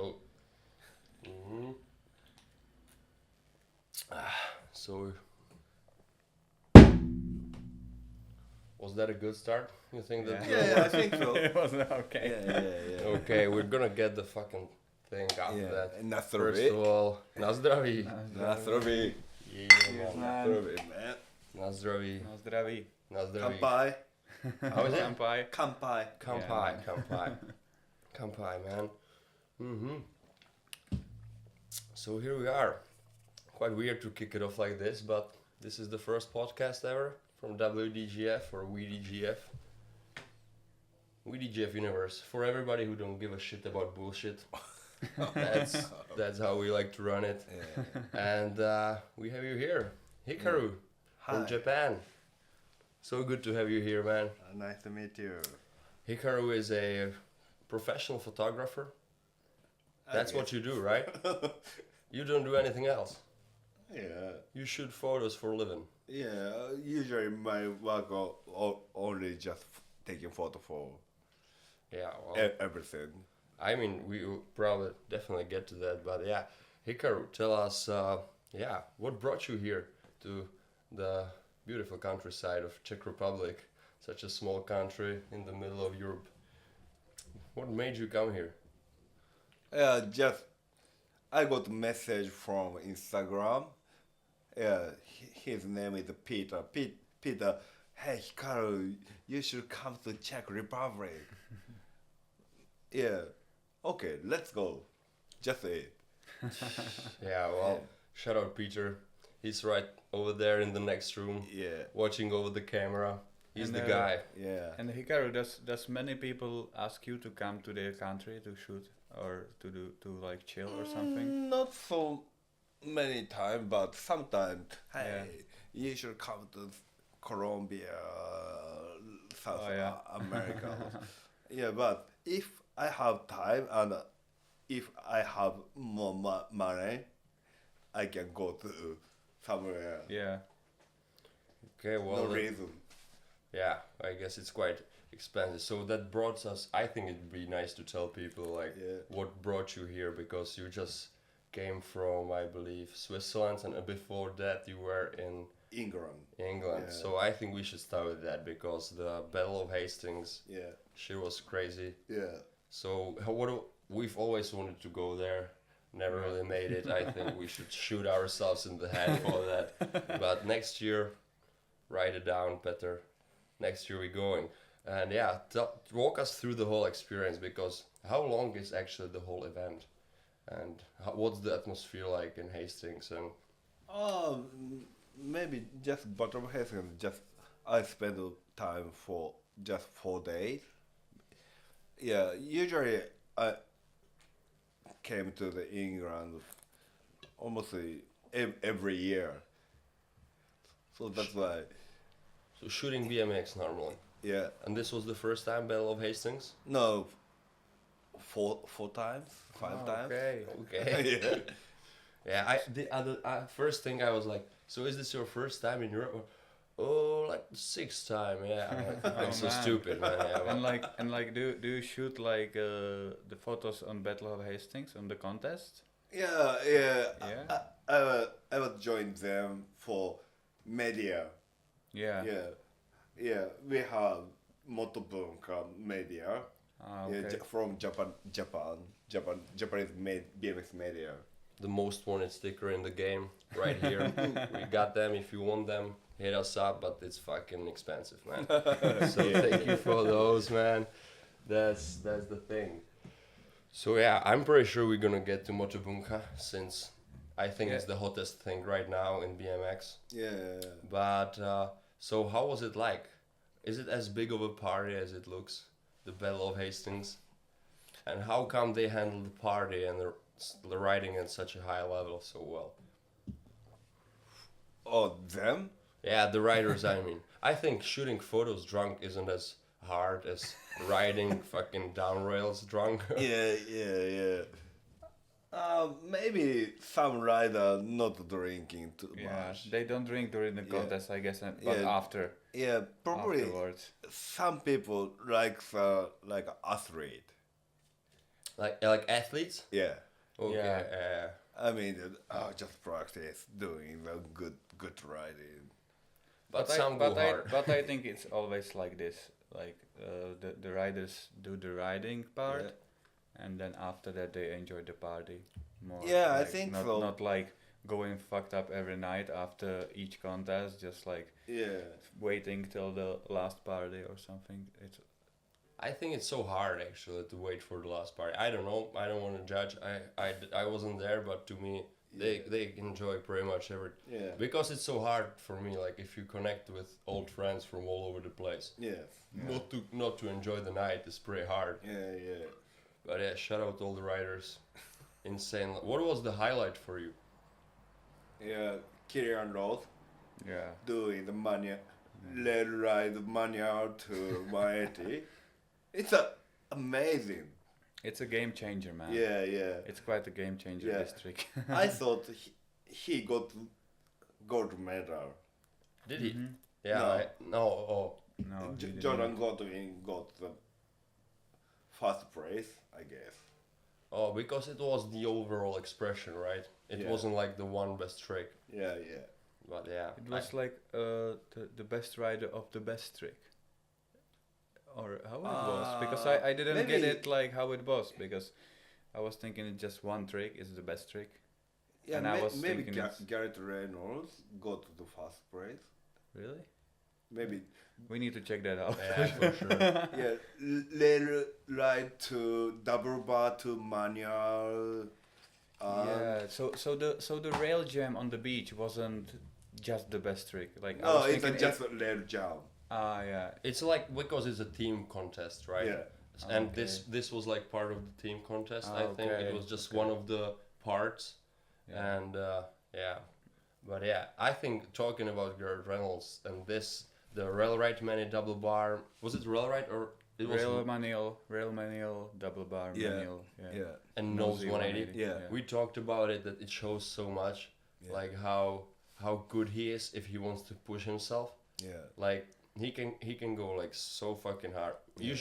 So, mhm. So, was that a good start? You think that? Yeah, I think so. It was okay. Yeah. Okay, we're gonna get the fucking thing after Yeah. that. Na First zdroví. of all, na zdraví. Na zdroví. Yeah, Cheers, man. Na man. zdroví, man. Na zdraví. Na zdraví. Na zdraví. Kampai. How is it? Kampai. Kampai. Kampai, man. kampai. Kampai, man. Mm-hmm. So here we are. Quite weird to kick it off like this, but this is the first podcast ever from WDGF or WDGF. WDGF Universe. For everybody who don't give a shit about bullshit. That's how we like to run it. Yeah. And we have you here. Hikaru from Hi. Japan. So good to have you here, man. Nice to meet you. Hikaru is a professional photographer. That's what you do, right? You don't do anything else. Yeah. You shoot photos for a living. Yeah. Usually my work only just taking photo for Yeah, well, everything. I mean, we will probably definitely get to that, but yeah, Hikaru, tell us, what brought you here to the beautiful countryside of Czech Republic, such a small country in the middle of Europe? What made you come here? Just I got a message from Instagram. Yeah, his name is Peter. Peter, hey Hikaru, you should come to Czech Republic. Yeah, okay, let's go. Just it. Yeah, well, shout out Peter. He's right over there in the next room, Yeah, watching over the camera. He's And, the guy. yeah. And Hikaru, does many people ask you to come to their country to shoot or to like chill or something? Not so many times, but sometimes. Hey, you should come to Colombia, South Oh, yeah. America. Yeah, but if I have time and if I have more money, I can go to somewhere. Yeah. Okay, well, No reason. yeah, I guess it's quite expensive. So that brought us. I think it'd be nice to tell people like Yeah. what brought you here, because you just came from, I believe, Switzerland, and before that you were in England. England. Yeah. So I think we should start with that, because the Battle of Hastings, Yeah, shit was crazy. yeah. So we've always wanted to go there, never really made it. I think we should shoot ourselves in the head for that. But next year, write it down, Peter. Next year we're going. And yeah, walk us through the whole experience, because how long is actually the whole event? And what's the atmosphere like in Hastings? And Maybe just bottom Hastings. Just I spend the time for just 4 days. Yeah, usually I came to the England almost every year. So that's why. so shooting BMX normally. Yeah, And this was the first time Battle of Hastings? no, four times, 5 times. Okay. Okay. Yeah. Yeah, the first thing I was like, so is this your first time in Europe? Oh, like the 6th time, yeah. I'm so man. stupid, man. Yeah, And like do you shoot like the photos on Battle of Hastings on the contest? Yeah. Yeah. I would join them for media. Yeah. Yeah. We have Moto-Bunka media. Ah, Yeah, okay. from Japanese made BMX media. the most wanted sticker in the game, right here. We got them. If you want them, hit us up, but it's fucking expensive, man. So thank you for those, man. That's the thing. So yeah, I'm pretty sure we're gonna get to Moto-Bunka, since I think it's the hottest thing right now in BMX. Yeah. But so how was it like? Is it as big of a party as it looks? The Battle of Hastings? And how come they handle the party and the riding at such a high level so well? Oh, them? Yeah, the riders, I mean. I think shooting photos drunk isn't as hard as riding fucking down rails drunk. Yeah. Maybe some rider not drinking too Yeah. much. They don't drink during the Yeah. contest, I guess, but Yeah. after Yeah, probably afterwards. some people like athlete. Like athletes? Yeah. Okay. Yeah. I mean, just practice doing the good riding. But some go hard. But I think it's always like this. Like the riders do the riding part, Yeah. and then after that they enjoy the party more. Yeah, I like, think not, so. Not like going fucked up every night after each contest, just like Yeah. waiting till the last party or something. It's I think it's so hard actually to wait for the last party. I don't know. I don't want to judge. I wasn't there, but to me, they enjoy pretty much every. Yeah. Because it's so hard for me. Like if you connect with old friends from all over the place, Yeah. not to enjoy the night is pretty hard. Yeah. But yeah, shout out to all the riders. Insane. What was the highlight for you? Yeah. Kirian Roth yeah. doing the manual, let ride the manual to 180. It's amazing. It's a game changer, man. Yeah. It's quite a game changer, Yeah. this trick. I thought he got gold medal. Did he? Mhm. Yeah. No. No. Oh. No, he didn't. Jordan Godwin got the first place, I guess. Oh, because it was the overall expression, right? It Yeah. wasn't like the one best trick. Yeah. But yeah. It was like the best rider of the best trick. Or how it was, because I didn't get maybe- it like how it was, because I was thinking it's just one trick is the best trick. Yeah, And I was maybe thinking it's- Garrett Reynolds got the first place. Really? Maybe We need to check that out. Yeah, for sure. yeah, later ride to double bar to manual. Yeah. So the rail jam on the beach wasn't just the best trick. Like I No, was it's thinking just a later jump. yeah. It's like because it's a team contest, right? Yeah. And Okay. this was like part of the team contest. Ah, I think okay, it was just okay. one of the parts, Yeah. and yeah, but yeah, I think talking about Garrett Reynolds and the rail right many double bar, was it rail right or it was Rail manual, double bar Yeah. manual. Yeah. and nose 180. Yeah. We talked about it that it shows so much, Yeah. like how good he is if he wants to push himself. Yeah. Like he can go like so fucking hard.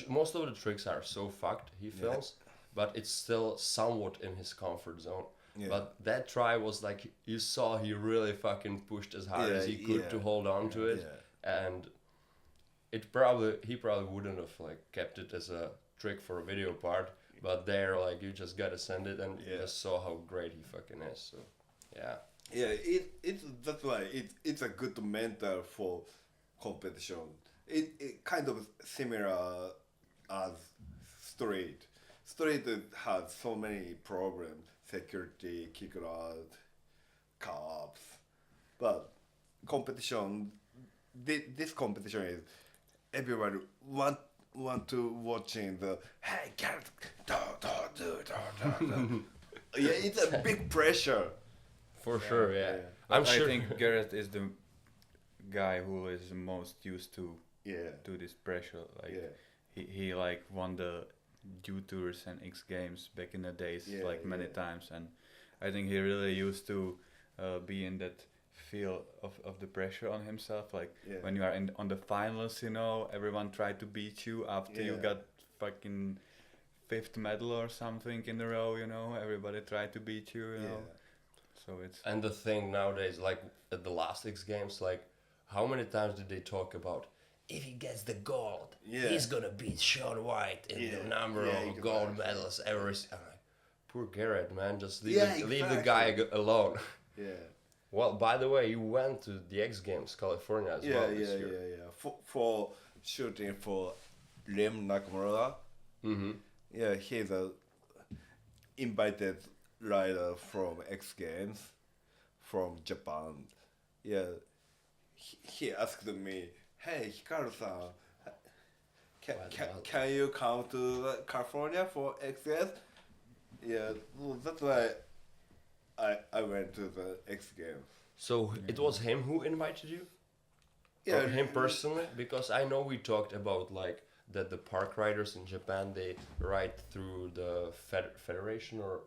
Most of the tricks are so fucked he films, but it's still somewhat in his comfort zone. Yeah. But that try was like you saw he really fucking pushed as hard as he could to hold on to it, and he probably wouldn't have like kept it as a trick for a video part. But there, like you just gotta send it, and you just saw how great he fucking is. So, yeah. Yeah, it's that's why it's a good mentor for competition. It kind of similar as street. Street has so many problems: security, kick out, cops. But competition, this competition is everyone want to watching the hey Garrett, do. Yeah, it's a big pressure. For sure, yeah. But I'm sure. I think Garrett is the guy who is the most used to this pressure. Like he like won the U Tours and X Games back in the days, like many times, and I think he really used to be in that feel of the pressure on himself. Like when you are on the finals, you know, everyone tried to beat you after you got fucking 5th medal or something in a row. You know, everybody tried to beat you. You know. So it's and the thing nowadays, like at the last X Games, like how many times did they talk about if he gets the gold, he's gonna beat Sean White in the number of gold medals ever. I'm like, poor Garrett, man, just leave the guy alone. Yeah. Well, by the way, you went to the X Games California as well this year. Yeah. For shooting for Rem Nakamura. Mm-hmm. Yeah, he's a invited rider from X Games from Japan. Yeah, he asked me, "Hey, Hikaru-san, can you come to California for X Games?" Yeah, well, that's why I went to the X Games. So it was him who invited you? Yeah, Or him personally? Because I know we talked about like that the park riders in Japan, they ride through the federation or...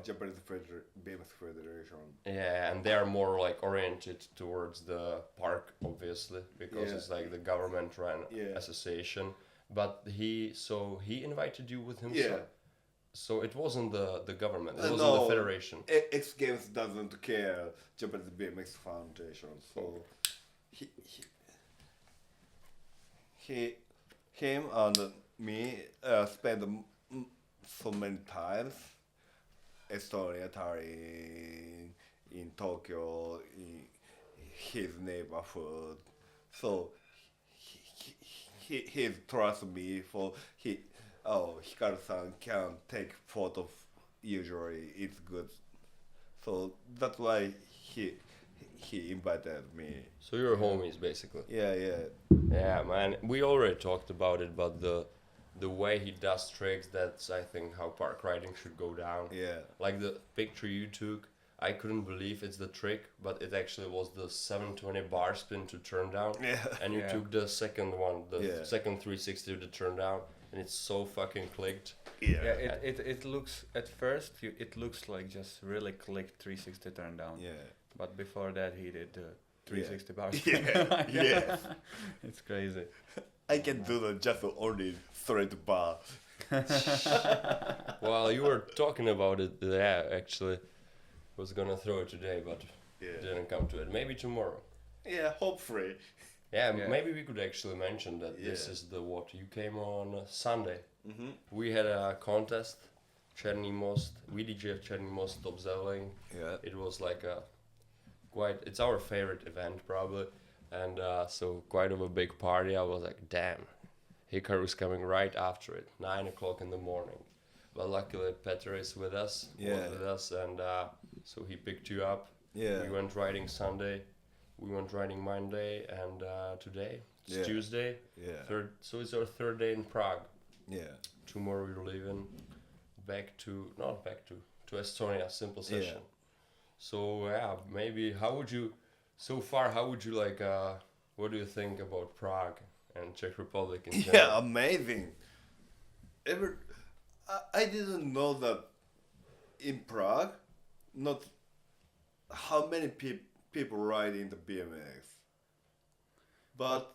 Japanese BMX Federation. Yeah, and they are more like oriented towards the park, obviously, because it's like the government-run association. But he invited you with himself. So it wasn't the government. It wasn't no, the federation. X Games doesn't care Japanese BMX Foundation. So him and me spent so many times Estonia, Tallinn, in Tokyo, in his neighborhood. So he trust me for Hikaru-san can take photo. Usually it's good. So that's why he invited me. So you're homies basically. Yeah. Yeah, man. We already talked about it, but the way he does tricks, that's I think how park riding should go down. Yeah. Like the picture you took, I couldn't believe it's the trick, but it actually was the 720 bar spin to turn down. Yeah. And you took the second one, the Yeah. second 360 to turn down, and it's so fucking clicked. Yeah, it looks at first it looks like just really clicked 360 turn down. Yeah. But before that he did the 360 bars. Yeah. Yeah. It's crazy. I can do the just only straight bar. Well, you were talking about it, yeah, actually. Was gonna throw it today, but didn't come to it. Maybe tomorrow. Yeah, hopefully. Yeah, Yeah. maybe we could actually mention that this is the what you came on Sunday. Mm-hmm. We had a contest, Černý Most, VDGF Černý Most Top Zeling. Yeah. It was like a it's our favorite event probably, and so quite of a big party. I was like, damn, Hikaru's coming right after it, 9 o'clock in the morning. But luckily Peter is with us, and so he picked you up. Yeah. We went riding Sunday, we went riding Monday, and today it's Yeah. Tuesday. Yeah. So it's our third day in Prague. Yeah. Tomorrow we're leaving to Estonia, simple session. So yeah, maybe how would you like what do you think about Prague and Czech Republic in general? Yeah, amazing. I didn't know that in Prague, not how many people ride in the BMX. But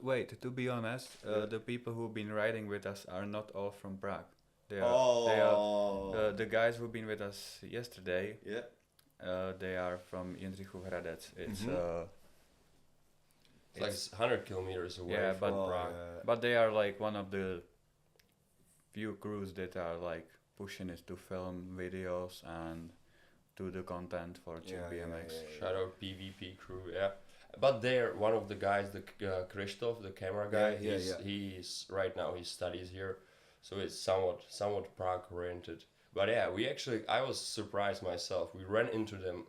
wait, to be honest, the people who've been riding with us are not all from Prague. They are the guys who've been with us yesterday. Yeah. They are from Jindřichův Hradec. It's It's like 100 kilometers away from Prague. But they are like one of the few crews that are like pushing it to film videos and do the content for Czech BMX. Shout out PvP crew, yeah. But they're one of the guys, the Krzysztof, the camera guy. He's right now he studies here, so it's somewhat Prague oriented. But yeah, I was surprised myself. We ran into them,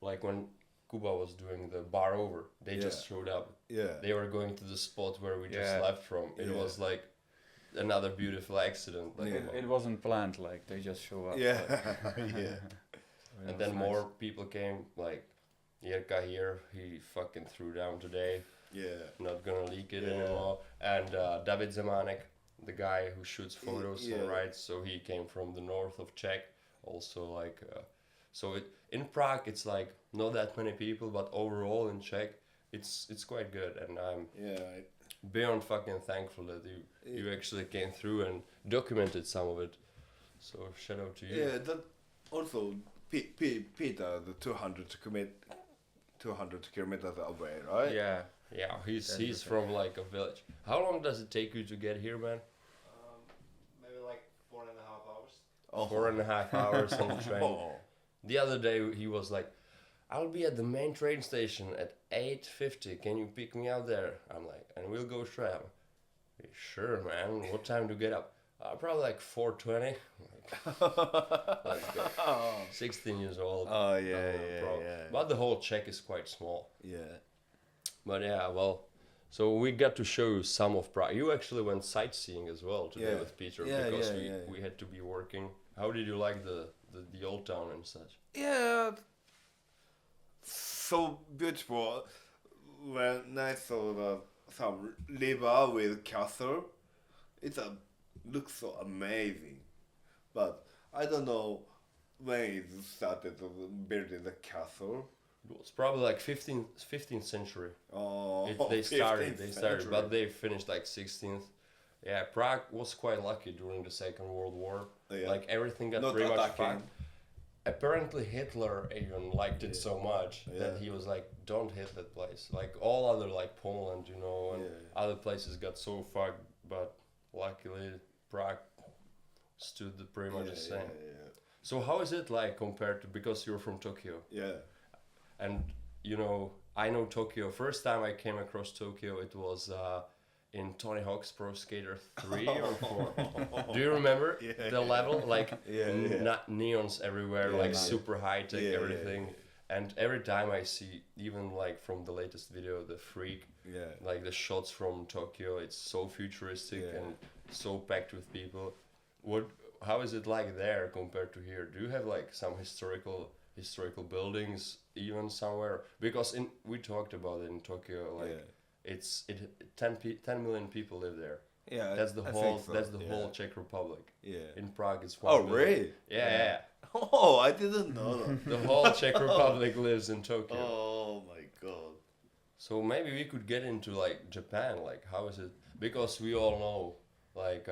like when Kuba was doing the bar over. They just showed up. Yeah. They were going to the spot where we just left from. It was like another beautiful accident. Like It wasn't planned. Like they just show up. Yeah. Yeah. And then more people came. Like Jirka here, he fucking threw down today. Yeah. Not gonna leak it anymore. And David Zemanek, the guy who shoots photos and rides, so he came from the north of Czech. Also like, in Prague it's like not that many people, but overall in Czech it's quite good, and I'm beyond fucking thankful that you actually came through and documented some of it. So shout out to you. Yeah, that also Peter, the 200 kilometers away, right? Yeah. Yeah, he's from like a village. How long does it take you to get here, man? Maybe like 4.5 hours. Oh. 4.5 hours on the train. The other day he was like, I'll be at the main train station at 8:50. Can you pick me out there? I'm like, and we'll go tram. Sure, man. What time to get up? Probably like 4:20. Let's go. 16 years old. Oh yeah. But the whole Czech is quite small. Yeah. But yeah, well, so we got to show you some of Prague. You actually went sightseeing as well today with Peter because we had to be working. How did you like the old town and such? Yeah. So beautiful. When I saw some river with castle, looks so amazing. But I don't know when it started building the castle. It was probably like 15th century. Oh, They 15th started, century. but they finished like 16th. Yeah, Prague was quite lucky during the Second World War. Like everything got Not pretty much attacking. fucked. Apparently Hitler even liked it so much that he was like, don't hit that place. Like all other like Poland, you know, and other places got so fucked, but luckily Prague stood pretty much the same. So how is it like compared to, because you're from Tokyo? Yeah. And you know, I know Tokyo. First time I came across Tokyo, it was in Tony Hawk's Pro Skater 3 or 4. Do you remember the level? Like neons everywhere, like super high tech, everything. And every time I see, even like from the latest video, the Freak, like the shots from Tokyo, it's so futuristic and so packed with people. How is it like there compared to here? Do you have like some historical buildings even somewhere? Because we talked about it in Tokyo, like 10 million people live there. Yeah, that's the whole Czech Republic. Yeah. In Prague it's 1 million. Really? Yeah. Oh, I didn't know that. The whole Czech Republic lives in Tokyo. Oh my god. So maybe we could get into like Japan, like how is it? Because we all know, like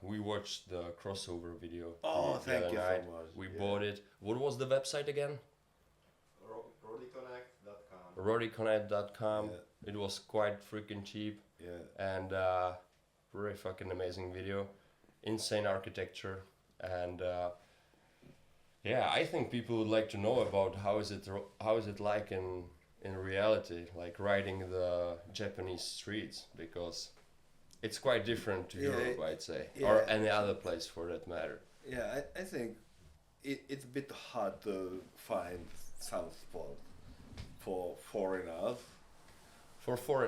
we watched the crossover video. Oh, thank you so much. We bought it. What was the website again? Rodiconnect.com. Rodiconnect.com. It was quite freaking cheap. And very fucking amazing video. Insane architecture. And I think people would like to know about how is it like in reality, like riding the Japanese streets, because it's quite different to Europe, I'd say, or any other place for that matter. Yeah, I think it's a bit hard to find some spot for foreigners.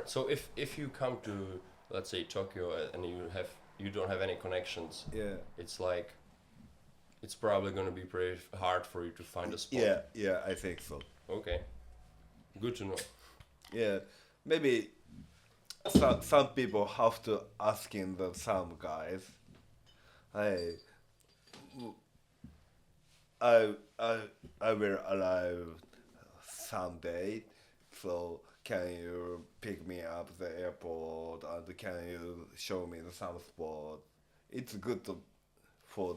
So if you come to, let's say, Tokyo and you don't have any connections, it's like it's probably gonna be pretty hard for you to find a spot. Yeah, I think so. Okay, good to know. Yeah, maybe some people have to asking some guys, hey, I will arrive someday, so can you pick me up at the airport and can you show me some spot? It's good for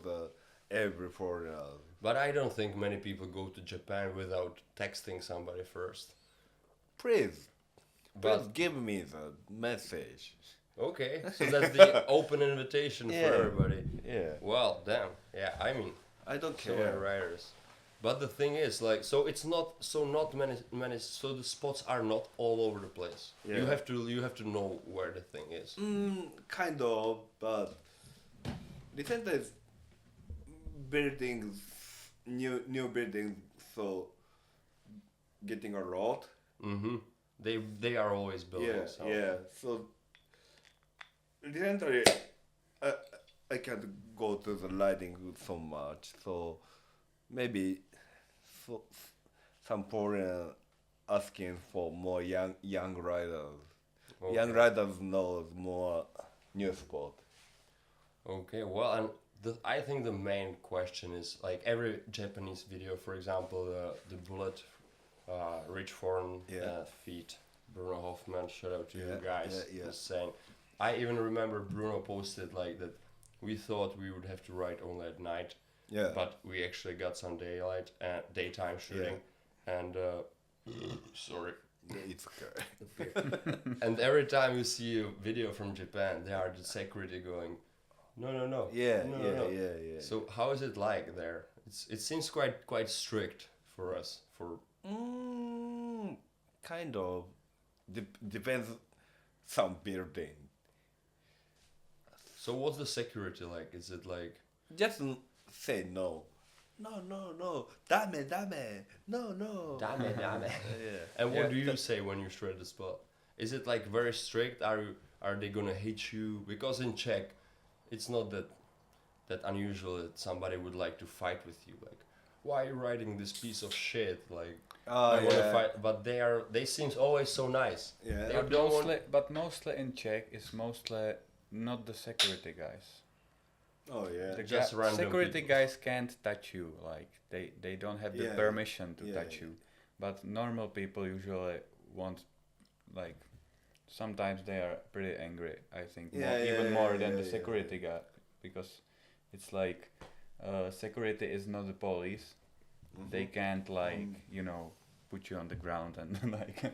every foreigner. But I don't think many people go to Japan without texting somebody first. Please give me the message. Okay, so that's the open invitation for everybody. Yeah. Well, damn. Yeah, I mean, I don't so care. many riders. But the thing is, like, so it's not many. So the spots are not all over the place. Yeah. You have to know where the thing is. Kind of, but recently buildings, new buildings, so getting a lot. Mm-hmm. They are always building. So recently, I can't go to the riding so much. So maybe some foreign asking for more young riders. Okay. Young riders know more new sport. Okay, well, and I think the main question is, like, every Japanese video, for example, the bullet, Rich Forn, feet, Bruno Hoffman, shout out to you guys, just saying. I even remember Bruno posted like that we thought we would have to ride only at night, but we actually got some daytime shooting, and sorry. It's okay. And every time you see a video from Japan, there are the security going, no. Yeah. So how is it like there? It seems quite strict for us. Kind of. Depends some building. So what's the security like? Is it like... Just say no. No. Dame. No. Dame. And what do you say when you shred the spot? Is it like very strict? Are they gonna hit you? Because in Czech, it's not that unusual that somebody would like to fight with you. Like, why are you riding this piece of shit? Like, I want to fight. But they seem always so nice. Yeah. But mostly in Czech is mostly not the security guys. Oh yeah. Just random security people. guys can't touch you. Like they don't have the permission to touch you. But normal people usually want, like, sometimes they are pretty angry. I think even more than the security guy, because it's like security is not the police. They can't like put you on the ground and like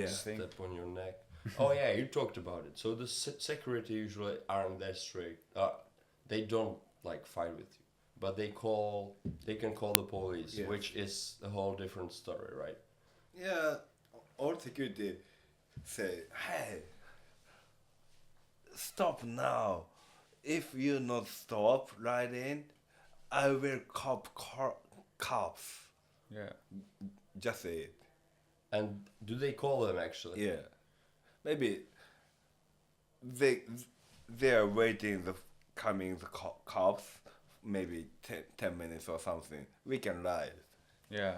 step on your neck. Oh yeah, you talked about it. So the security usually aren't that strict. They don't like fight with you, but they can call the police, which is a whole different story, right? Yeah, all security say, hey, stop now. If you not stop riding, I will call cops. Yeah. Just say it. And do they call them actually? Yeah. Maybe they are waiting the cops, maybe 10 minutes or something. We can ride. Yeah.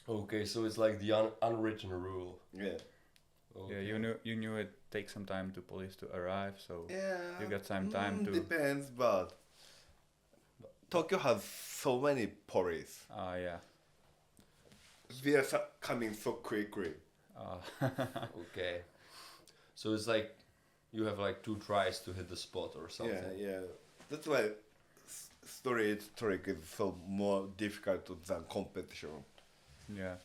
Okay, so it's like the unwritten rule. Yeah. Okay. Yeah, you knew it takes some time to police to arrive, so yeah, you got some time to. Depends, but Tokyo has so many police. Yeah. They are coming so quickly. Okay. So it's like you have like 2 tries to hit the spot or something. Yeah. That's why street trick is so more difficult than competition. Yeah.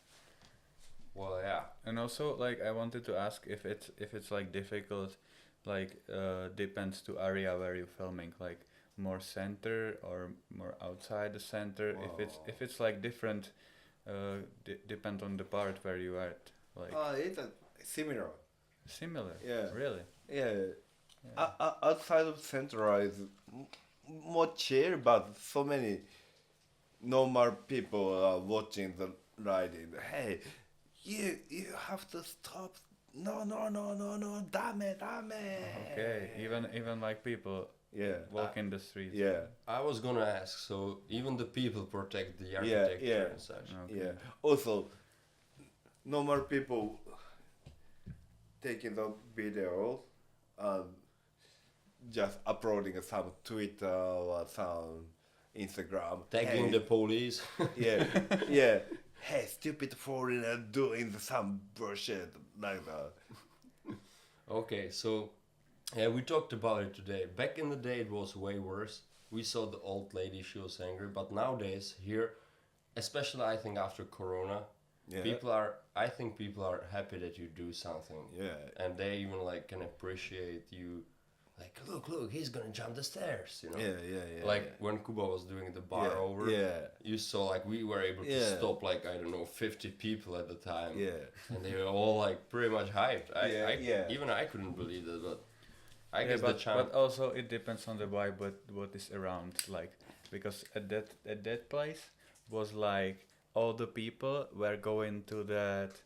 Well, yeah. And also, like, I wanted to ask if it's like difficult, like, depends to area where you're filming, like more center or more outside the center. Wow. If it's like different, depend on the part where you are at. Like It's similar. similar. Yeah. Really. Yeah. Outside of Central is more chill, but so many normal people are watching the riding. Hey, you have to stop. No, dame. Okay. Even like people walk in the streets. Yeah. I was gonna ask, so even the people protect the architecture and such. Okay. Yeah. Also, normal people taking the video and just uploading some Twitter or some Instagram. Tagging the police. Yeah. Hey, stupid foreigner doing some bullshit like that. Okay, so yeah, we talked about it today. Back in the day, it was way worse. We saw the old lady; she was angry. But nowadays, here, especially I think after Corona, I think people are happy that you do something. Yeah. And they even like can appreciate you. Like, look, he's gonna jump the stairs, Yeah. Like when Kuba was doing the bar over, you saw like we were able to stop like, I don't know, 50 people at the time. Yeah. And they were all like pretty much hyped. Even I couldn't believe it, but I guess the charm. But also it depends on the vibe, what is around, like, because at that place was like all the people were going to that.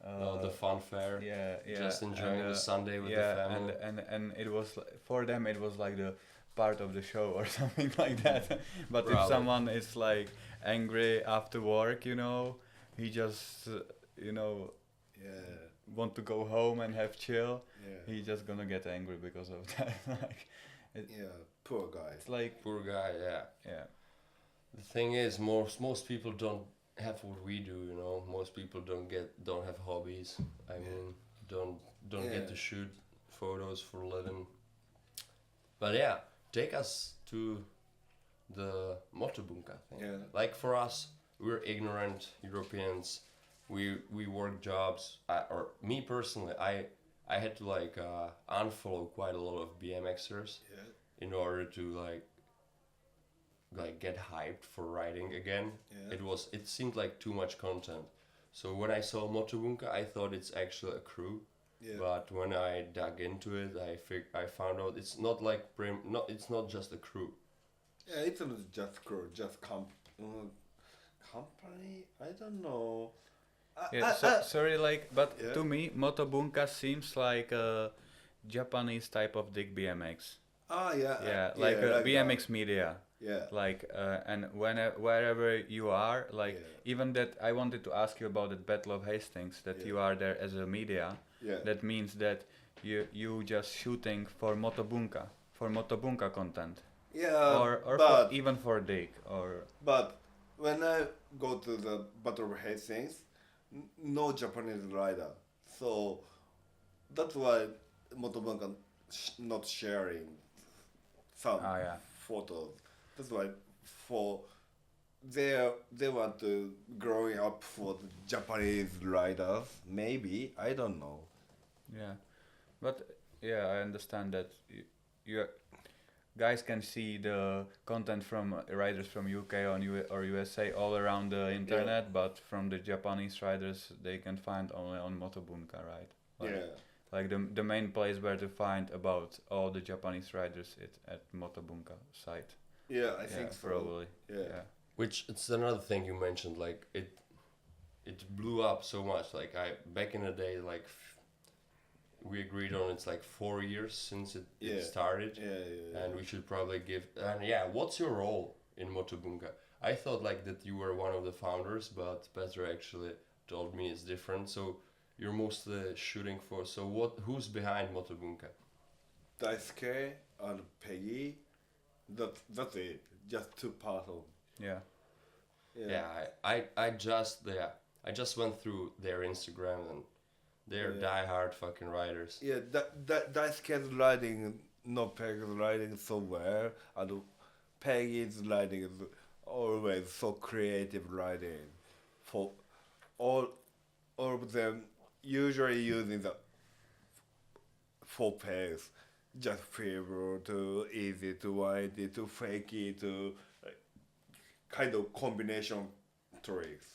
The fun fair. Yeah. Just enjoying the Sunday with the family. and it was for them it was like the part of the show or something like that. But Probably. if someone is like angry after work, he just want to go home and have chill. Yeah. He's just gonna get angry because of that. Poor guy. It's like Poor guy, yeah. yeah. The thing is, most people don't have what we do, Most people don't have hobbies. I mean, don't get to shoot photos for a living. But yeah, take us to the Moto-Bunka thing. Yeah. Like for us, we're ignorant Europeans. We work jobs. Or me personally, I had to like unfollow quite a lot of BMXers in order to like get hyped for riding again. It seemed like too much content. So when I saw Moto-Bunka, I thought it's actually a crew. But when I dug into it, I found out it's not like it's not just a crew. Yeah, it's not just crew, just company. I don't know. Sorry, like, but to me, Moto-Bunka seems like a Japanese type of dig BMX. Like a BMX media. Yeah. Like and wherever you are, like even that I wanted to ask you about the Battle of Hastings, that you are there as a media. That means that you just shooting for Moto-Bunka content. But even for dig or. But when I go to the Battle of Hastings, no Japanese rider, so that's why Moto-Bunka not sharing some photos. That's why for they want to growing up for the Japanese riders. Maybe I don't know. Yeah, but yeah, I understand that you guys can see the content from riders from UK or USA all around the internet, but from the Japanese riders they can find only on Moto-Bunka, right? Like the main place where to find about all the Japanese riders at Moto-Bunka site. Yeah, I think so. Probably. Yeah. Which it's another thing you mentioned, like it blew up so much. Like back in the day, like we agreed on it's like 4 years since it started, and we should probably give. And what's your role in Moto-Bunka? I thought like that you were one of the founders, but Petra actually told me it's different. So you're mostly shooting for. So who's behind Moto-Bunka? Daisuke and Peggy. That's it. Just two parts of. Yeah, I just went through their Instagram and they're diehard fucking riders. Yeah, Daisuke's riding, not Peggy's riding so well, and Peggy's riding is always so creative riding. For all of them, usually using the 4 pairs, just feel to easy to windy to fakey to kind of combination tricks.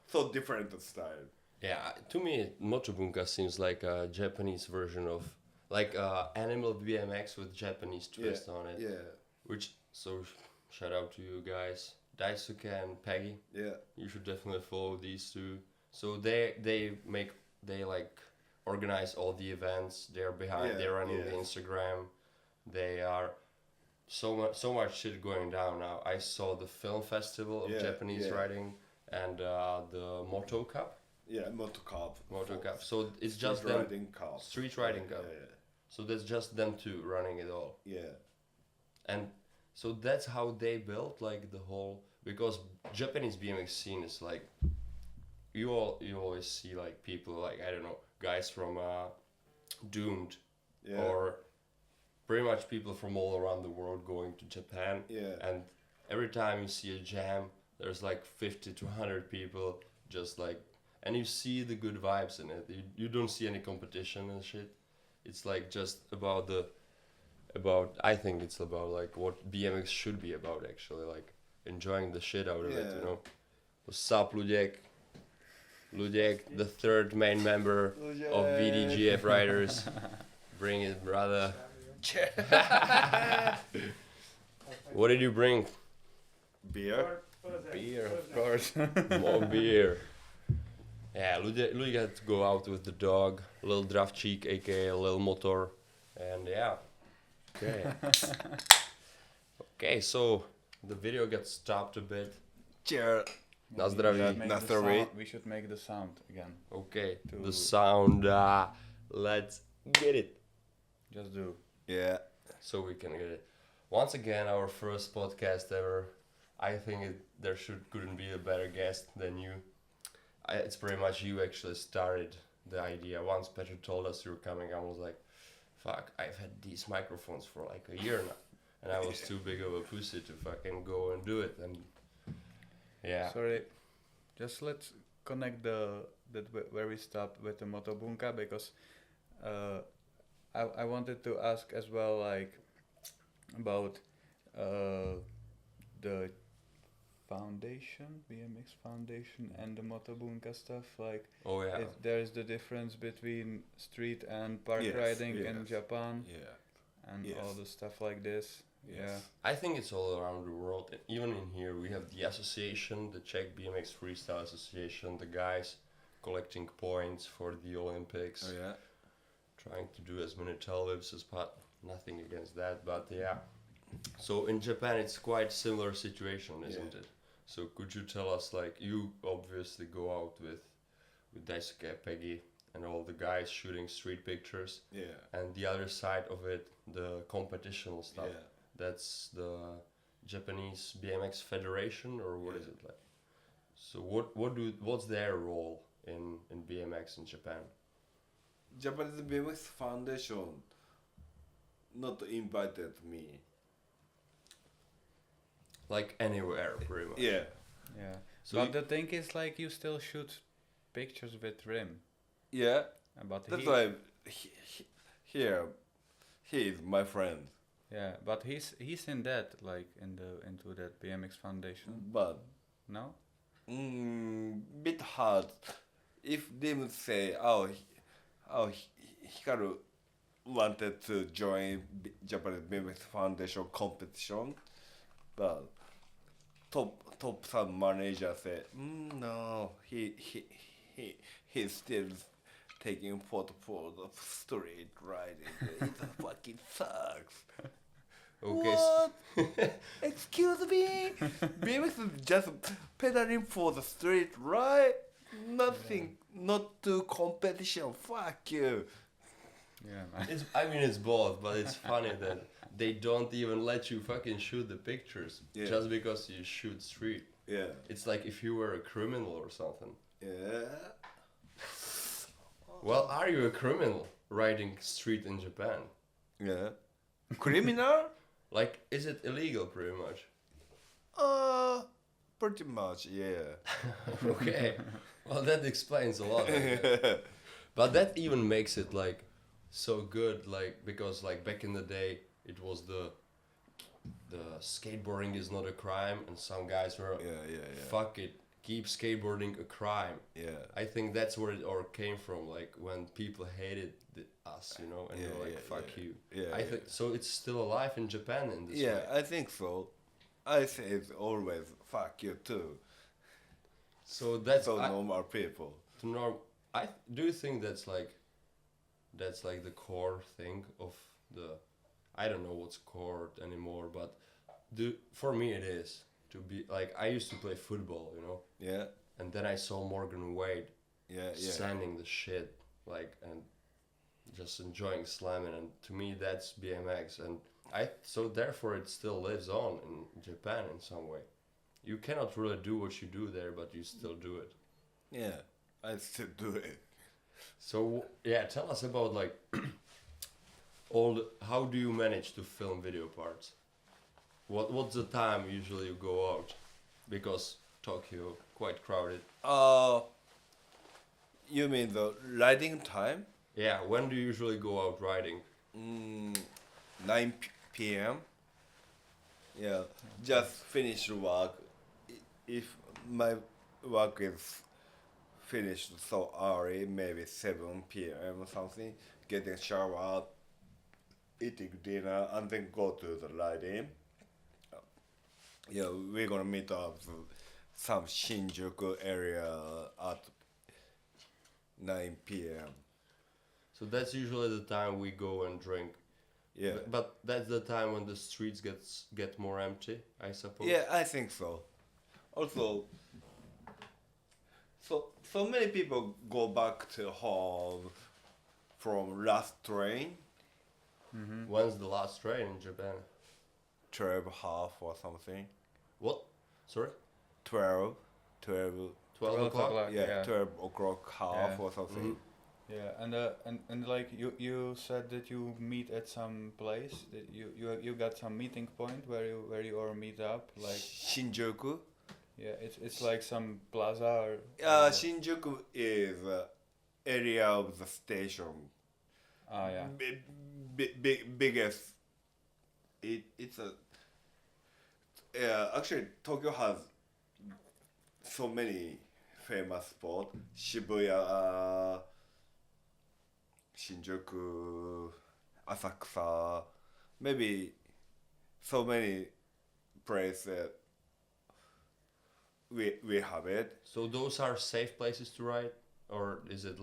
So different style. Yeah, to me, Moto-Bunka seems like a Japanese version of like Animal BMX with Japanese twist on it. Yeah. Shout out to you guys, Daisuke and Peggy. Yeah. You should definitely follow these two. So they like organize all the events. They're behind. They're running the Instagram. They are so much shit going down now. I saw the film festival of Japanese riding and the Moto Cup. Yeah, Moto Cup. So it's just them. Street riding cup. Yeah. So that's just them two running it all. Yeah. And so that's how they built like the whole, because Japanese BMX scene is like you always see like people like, I don't know, guys from Doomed or pretty much people from all around the world going to Japan. Yeah. And every time you see a jam, there's like 50 to 100 people just like, and you see the good vibes in it. You don't see any competition and shit. It's like just I think it's about like what BMX should be about actually, like enjoying the shit out of it, you know. What's up, Luděk? Luděk, the third main member of VDGF Riders. Bring it, brother. What did you bring? Beer? Beer, of course. More beer. Yeah, Luděk had to go out with the dog, a little draft cheek, aka a little motor, and yeah. Okay. Okay, so the video gets stopped a bit. Cheers. Na zdraví. We should make the sound again. Okay, the sound. Let's get it. Just do. Yeah. So we can get it. Once again, our first podcast ever. I think there couldn't be a better guest than you. It's pretty much you actually started the idea. Once Petra told us you were coming, I was like, fuck, I've had these microphones for like a year now. And I was too big of a pussy to fucking go and do it. And yeah. Sorry, just let's connect where we stopped with the Moto-Bunka, because I wanted to ask as well, like, about the BMX Foundation and the Moto-Bunka stuff, like there's the difference between street and park riding in Japan and all the stuff like this. I think it's all around the world. Even in here we have the association, the Czech BMX Freestyle Association, the guys collecting points for the Olympics, trying to do as many tail whips as possible. Nothing against that, but yeah. So in Japan it's quite similar situation, isn't it? So could you tell us, like, you obviously go out with Daisuke, Peggy, and all the guys shooting street pictures. Yeah. And the other side of it, the competitional stuff. Yeah. That's the Japanese BMX Federation, or what is it like? So what's their role in BMX in Japan? Japanese BMX Foundation not invited me. like anywhere, pretty much. Yeah. Yeah. So But the thing is, like, you still shoot pictures with Rim. Yeah. But That's why here he is my friend. Yeah, but he's in that, like, into that BMX Foundation. But No? bit hard. If they would say, Hikaru wanted to join Japanese BMX Foundation competition, but top some manager said, no, he's still taking photo for the street riding. It fucking sucks. Okay. What? Excuse me? BMX is just pedaling for the street, right? Nothing, not to competition. Fuck you. Yeah, man. It's both, but it's funny that they don't even let you fucking shoot the pictures just because you shoot street. Yeah. It's like if you were a criminal or something. Yeah. Well, are you a criminal riding street in Japan? Yeah. Criminal? Like, is it illegal pretty much? Pretty much, yeah. Okay. Well, that explains a lot. I guess. But that even makes it like so good, like because like back in the day it was the skateboarding is not a crime, and some guys were fuck it, keep skateboarding a crime. Yeah. I think that's where it all came from, like when people hated us, you know, and they're like fuck you. Yeah. I think so. It's still alive in Japan in this Yeah, way. I think so. I say it's always fuck you too. So that's So normal people. I do think that's like the core thing of the. I don't know what's core anymore, but for me it is to be like I used to play football, you know. Yeah. And then I saw Morgan Wade Yeah. sanding the shit like and just enjoying slamming, and to me that's BMX, and so therefore it still lives on in Japan in some way. You cannot really do what you do there, but you still do it. Yeah. I still do it. So yeah, tell us about like how do you manage to film video parts? What's the time usually you go out? Because Tokyo quite crowded. You mean the riding time? Yeah, when do you usually go out riding? 9 p.m. Yeah, just finish work. If my work is finished so early, maybe 7 p.m. or something, getting shower, eating dinner, and then go to the riding. Yeah, we're gonna meet up some Shinjuku area at 9 p.m. So that's usually the time we go and drink. Yeah. But that's the time when the streets get more empty, I suppose. Yeah, I think so. Also, so many people go back to home from last train, When's the last train in Japan? 12:30 or something. What? Sorry? 12 12 o'clock? yeah, 12 o'clock half Yeah. or something. Yeah, and like you said that you meet at some place, that you got some meeting point where you all meet up, like Shinjuku. yeah, it's like some plaza or Shinjuku is area of the station. yeah. Biggest. It's a. Actually, Tokyo has so many famous spots. Shibuya, Shinjuku, Asakusa, maybe so many places we have it. So those are safe places to ride? Or is it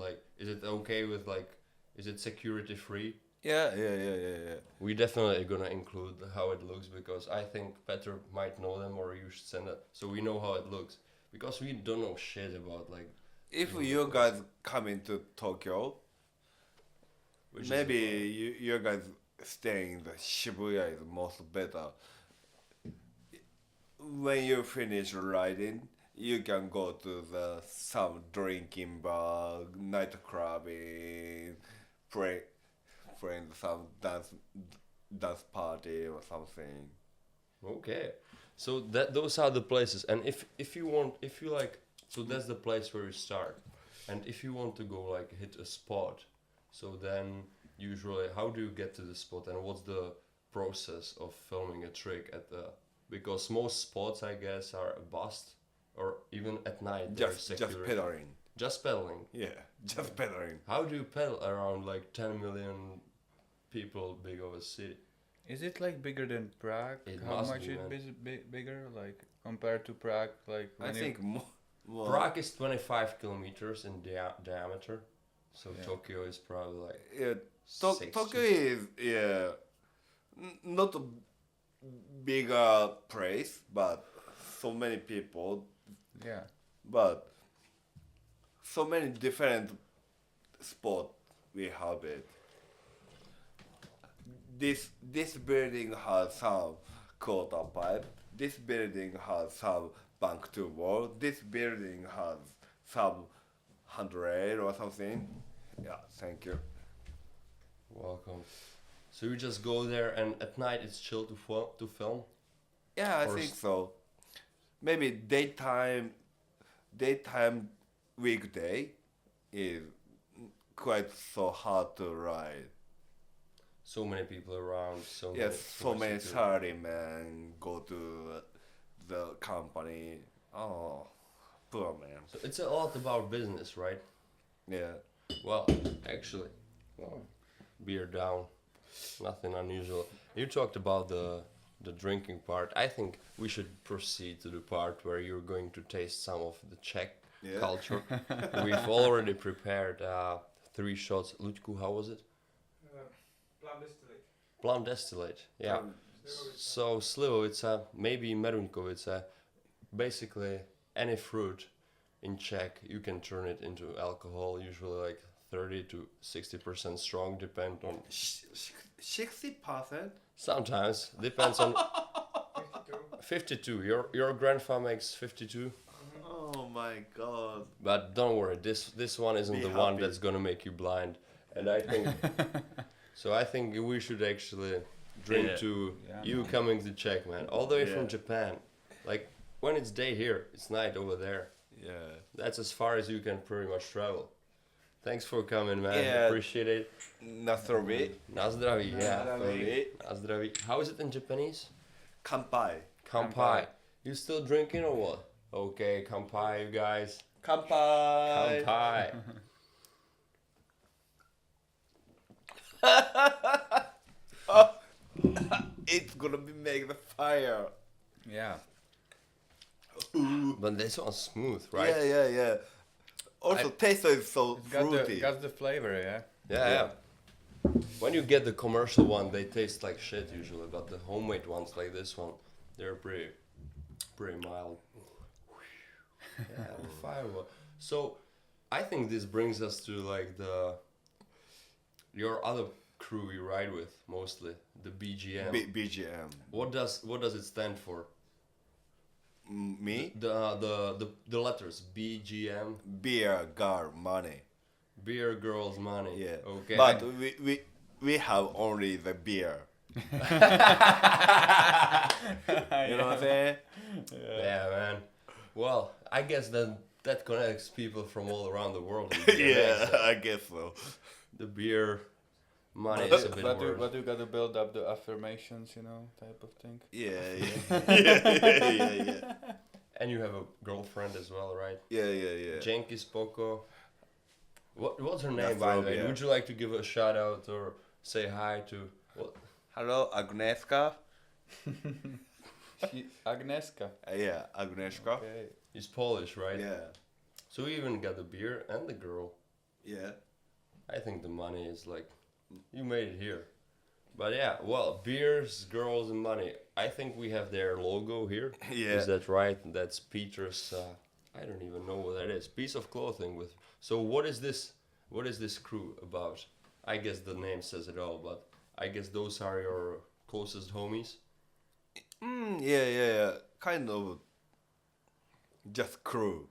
okay with like, is it security free? Yeah. We definitely are gonna include how it looks, because I think Peter might know them, or you should send it so we know how it looks, because we don't know shit about like. If you guys come into Tokyo, maybe you guys staying in the Shibuya is most better. When you finish riding, you can go to some drinking bar, night clubbing, playing some dance party or something. Okay, So those are the places, and if you like, so that's the place where you start, and if you want to go like hit a spot, so then usually how do you get to the spot, and what's the process of filming a trick at the, because most spots I guess are a bust, or even at night Just pedaling. Just pedaling. Yeah, just pedaling. How do you pedal around like 10 million people big of a city? Is it like bigger than Prague? It How must much be, is man. bigger, like compared to Prague? Like I think more. Prague is 25 kilometers in diameter, so Yeah. Tokyo is probably like Yeah, 60. Tokyo is not a bigger place, but so many people, yeah. but so many different spots we have it. This building has some quarter pipe. This building has some bank to wall. This building has some handrail or something. Yeah, thank you. Welcome. So you just go there, and at night it's chill to film. Yeah, I Or think so. Maybe daytime weekday is quite so hard to ride. So many people around. Yes, so many city. salarymen go to the company. Oh, poor man. So it's a lot about business, right? Yeah. Well, actually, well, beer down, nothing unusual. You talked about the drinking part. I think we should proceed to the part where you're going to taste some of the Czech Yeah. culture. We've already prepared 3 shots. Luďku, how was it? Plum distillate. Plum distillate. Yeah. So slivo, it's a maybe meruňko. It's a basically any fruit in Czech. You can turn it into alcohol. Usually like 30 to 60% strong, depend on. 60%? Sometimes depends on. 52. Your grandpa makes 52. Oh my god. But don't worry, this one isn't Be the one happy. that's gonna make you blind. And I think so. I think we should actually drink Yeah. to Yeah, you man. coming to Czech, man, all the way from Yeah. Japan. Like when it's day here, it's night over there. Yeah. That's as far as you can pretty much travel. Thanks for coming, man. Yeah. Appreciate it. Na zdraví. Na zdraví, yeah. Zdraví. Na zdraví. How is it in Japanese? Kanpai. Kampai. You still drinking or what? Okay, kampai, you guys. Kanpai. Kampai. It's gonna be make the fire. Yeah. But this one's smooth, right? Yeah. Also, taste is so It's got fruity. the flavor, yeah. Yeah. When you get the commercial one, they taste like shit usually, but the homemade ones like this one, they're pretty mild. Yeah, the firework. So, I think this brings us to like your other crew you ride with mostly, the BGM. BGM. What does it stand for? Me? The letters BGM. Beer, gar, money. Beer girls money. Yeah. Okay. But we have only the beer. You know what I'm saying? Yeah, man. Well, I guess that connects people from all around the world. Yeah, I guess so. The beer money is a bit But worse. you gotta build up the affirmations, type of thing. Yeah. And you have a girlfriend as well, right? Yeah. Jenki Spoko. What's her name, That's by the right, way? yeah. Would you like to give a shout out or say hi to? What? Hello, Agnieszka. Agnieszka. Yeah, Agnieszka. Okay. He's Polish, right? Yeah. So we even got the beer and the girl. Yeah. I think the money is like, you made it here. But yeah, well, beers, girls, and money. I think we have their logo here. Yeah. Is that right? That's Peter's. I don't even know what that is. Piece of clothing with. So what is this? What is this crew about? I guess the name says it all. But I guess those are your closest homies. Yeah. Kind of just crew.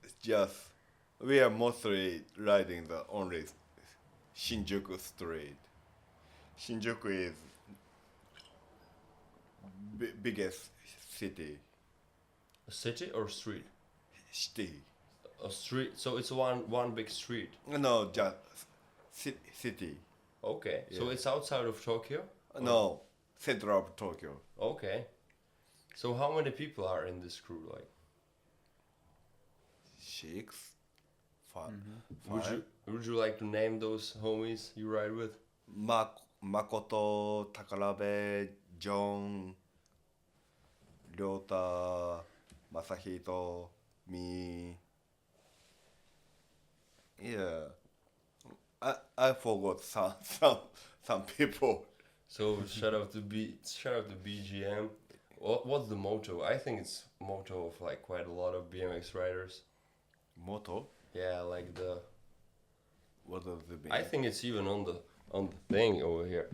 It's just we are mostly riding the only Shinjuku street. Shinjuku is biggest city. A city or street? City. A street. So it's one big street. No, just city. Okay. So Yeah. it's outside of Tokyo? No, center of Tokyo. Okay. So how many people are in this crew? Like, 6, 5. would you like to name those homies you ride with? Makoto, Takarabe, John, Ryota, Masahito, me. Yeah, I forgot some people. So shout out to BGM. What's the motto? I think it's motto of like quite a lot of BMX riders. Moto. Yeah, like the. What does it mean? I think it's even on the thing over here.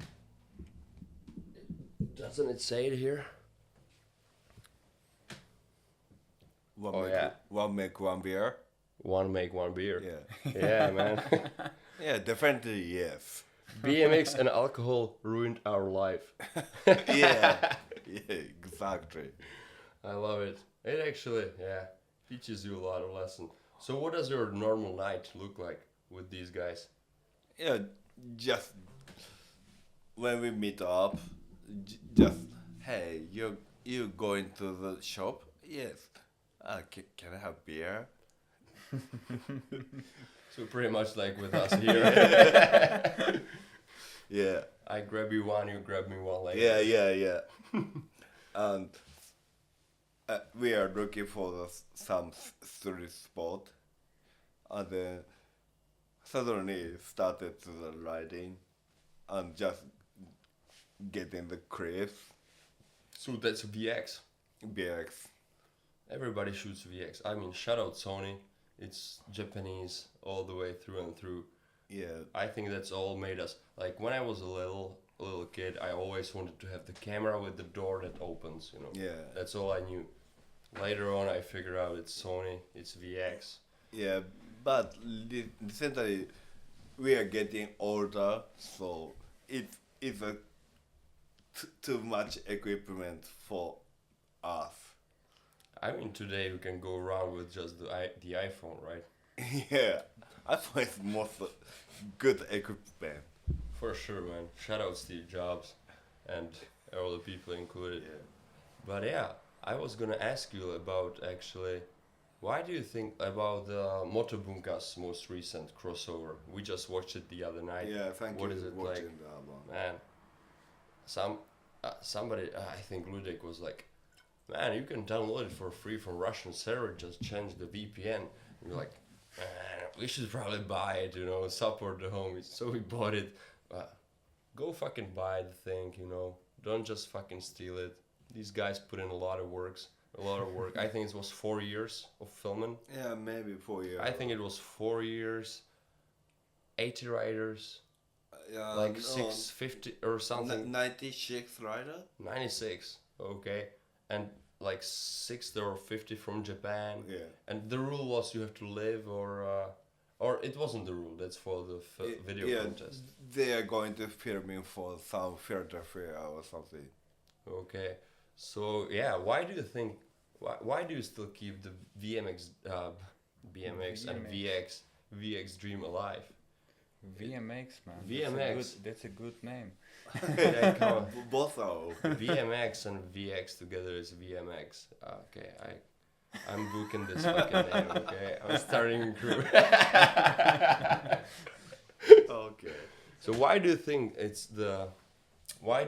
Doesn't it say it here? One make one beer. One make one beer. Yeah. Yeah, man. Yeah, definitely yes. BMX and alcohol ruined our life. Yeah. Yeah, exactly. I love it. It actually, teaches you a lot of lessons. So what does your normal night look like with these guys? Yeah, just when we meet up, just hey, you going to the shop? Yes. Can I have beer? So pretty much like with us here. Yeah. I grab you one, you grab me one later. Yeah. And we are looking for some street spot, and then suddenly started to the riding, and just getting the cliff, So that's VX. BX. Everybody shoots VX. I mean, shout out Sony. It's Japanese all the way through and through. Yeah. I think that's all made us. Like when I was a little kid, I always wanted to have the camera with the door that opens. You know. Yeah. That's all I knew. Later on, I figured out it's Sony. It's VX. Yeah, but recently we are getting older, so it's a too much equipment for us. I mean, today we can go around with just the iPhone, right? Yeah, iPhone is most good equipment. For sure, man. Shout out Steve Jobs and all the people included. Yeah. But yeah, I was gonna ask you about actually, why do you think about the Moto-Bunka's most recent crossover? We just watched it the other night. Yeah, thank What you is it for like? watching that one. Man, somebody, I think Ludek was like, man, you can download it for free from Russian server, just change the VPN. And we're like, man, we should probably buy it, you know, support the homies. So we bought it. Go fucking buy the thing, you know. Don't just fucking steal it. These guys put in a lot of work. I think it was 4 years of filming. Yeah, maybe 4 years. I think it was 4 years, 80 riders, like no, 650 or something. 96 rider? 96, okay. And like 60 or 50 from Japan. Yeah. And the rule was you have to live or it wasn't the rule, that's for the video contest. They are going to filming for some filter fair or something. Okay. So yeah, why do you think why do you still keep the BMX and VX dream alive? VMX, man. VMX. That's a good name. Yeah, come on. Both are. VMX and VX together is VMX. Okay, I'm booking this fucking name. Okay, I'm starting a crew. Okay. So why do you think it's the why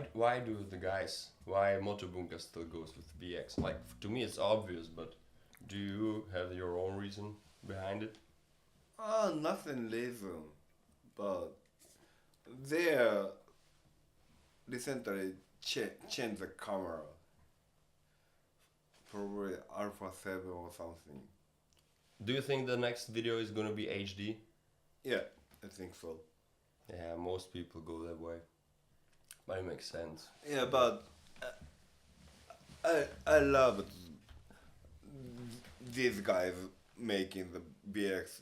do the guys why Moto-Bunka still goes with VX? Like to me it's obvious, but do you have your own reason behind it? Nothing reason, but they recently changed the camera. Probably Alpha 7 or something. Do you think the next video is gonna be HD? Yeah, I think so. Yeah, most people go that way. But it makes sense. Yeah, but I love these guys making the BX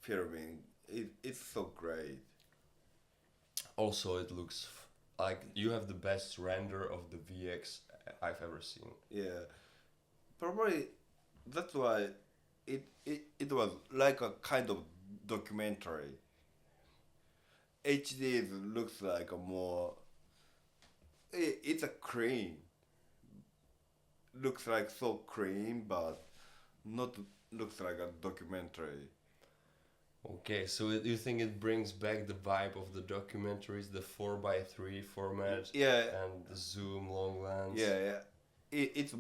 filming. It's so great. Also, it looks like you have the best render of the VX I've ever seen. Yeah, probably that's why it was like a kind of documentary. HD looks like a more. It's a clean. Looks like so clean, but not looks like a documentary. Okay, so you think it brings back the vibe of the documentaries, the 4:3 format, Yeah, and the zoom long lens? yeah. It's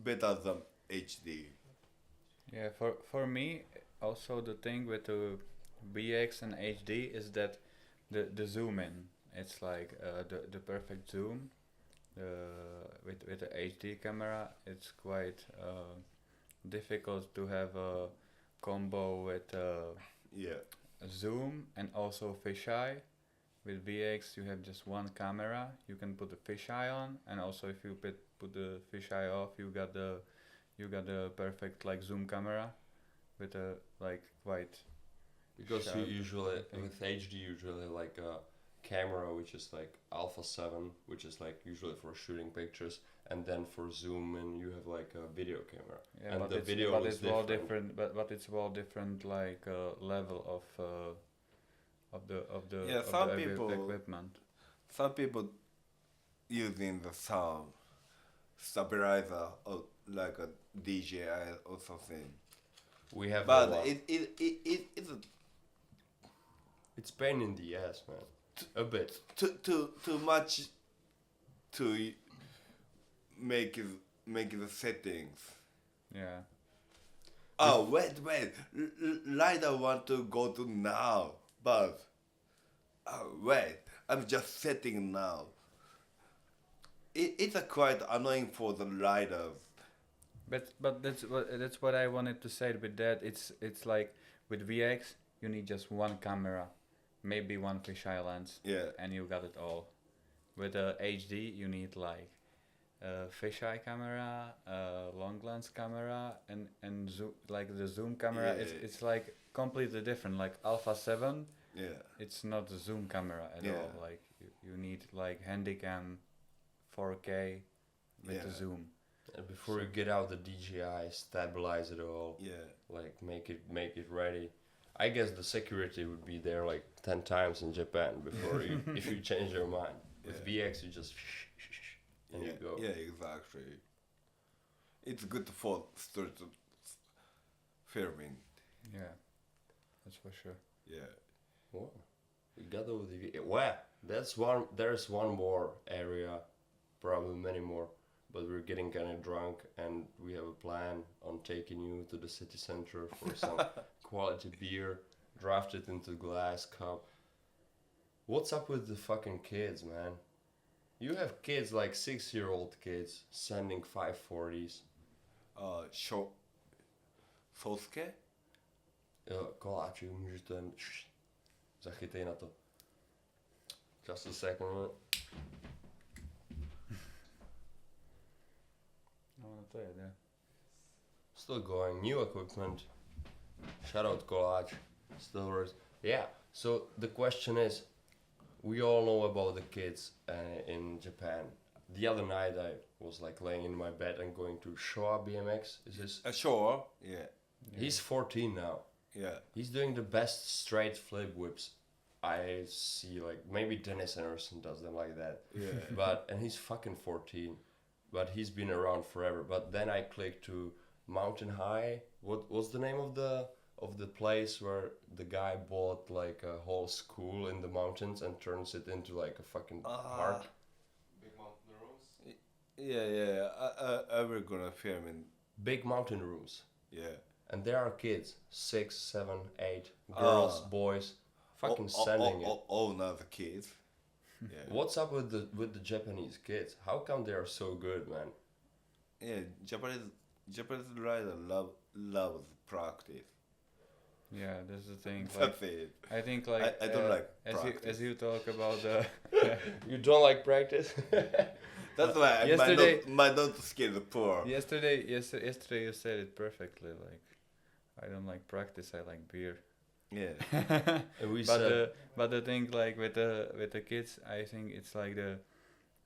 better than HD. Yeah, for me, also the thing with the BX and HD is that the zoom in, it's like the perfect zoom. With the HD camera, it's quite difficult to have a combo with Yeah, zoom and also fisheye. With BX, you have just one camera. You can put the fisheye on, and also if you put the fisheye off, you got the perfect like zoom camera with a like quite. Because you sharp usually thing. with HD usually like a camera which is like Alpha 7, which is like usually for shooting pictures, and then for zoom in you have like a video camera. Yeah, And but the it's, video but looks it's all different. different. But it's all different like level of the Yeah, of some the people- equipment. some people using the sound stabilizer or like a DJI or something. We have a But lot. it's It's pain in the ass, man. A bit. too much to make the settings. Yeah. Oh wait, Lighter want to go to now, but wait, I'm just setting now. It's a quite annoying for the riders. But that's what I wanted to say with that. It's like with VX you need just one camera, maybe one fisheye lens, Yeah, and you got it all. With a HD you need like a fisheye camera, a long lens camera, and zoom, like the zoom camera. Yeah. It's like completely different. Like Alpha 7, yeah, it's not a zoom camera at Yeah. all. Like you need like Handycam 4K with the Yeah. zoom. And before you get out the DJI, stabilize it all. yeah. Like make it ready. I guess the security would be there like 10 times in Japan before you if you change your mind. With VX you just and yeah, you go. yeah, exactly. It's good for street filming. Yeah, that's for sure. Yeah. Well, we got over the well, there's one more area, probably many more, but we're getting kind of drunk and we have a plan on taking you to the city center for some quality beer, draft it into glass cup. What's up with the fucking kids, man? You have kids like 6-year-old kids sending 540s. Sosuke? Jo, koláči, můžeš ten zachytej na to. Just a second. No, to je, ne? Still going, new equipment. Shout out Koláč. Still works. Yeah, so the question is, we all know about the kids in Japan. The other night I was like laying in my bed and going to Showa BMX. Is this? Sure. Yeah. He's 14 now. Yeah. He's doing the best straight flip whips I see. Like maybe Dennis Anderson does them like that. Yeah. And he's fucking 14, but he's been around forever. But then I clicked to Mountain High. What was the name of the place where the guy bought like a whole school in the mountains and turns it into like a fucking park? Big mountain rooms. Yeah. I will gonna film in. Big mountain rooms. Yeah. And there are kids, 6, 7, 8, girls, boys, fucking sending it. All not the kids. Yeah. What's up with the Japanese kids? How come they are so good, man? Yeah. Japanese rider loves practice. Yeah, that's the thing. Like, That's it. I think like I don't like as you talk about the You don't like practice? That's why yesterday- my not skill poor. yesterday you said it perfectly. Like I don't like practice. I like beer. Yeah. And we but said, the thing like with the kids, I think it's like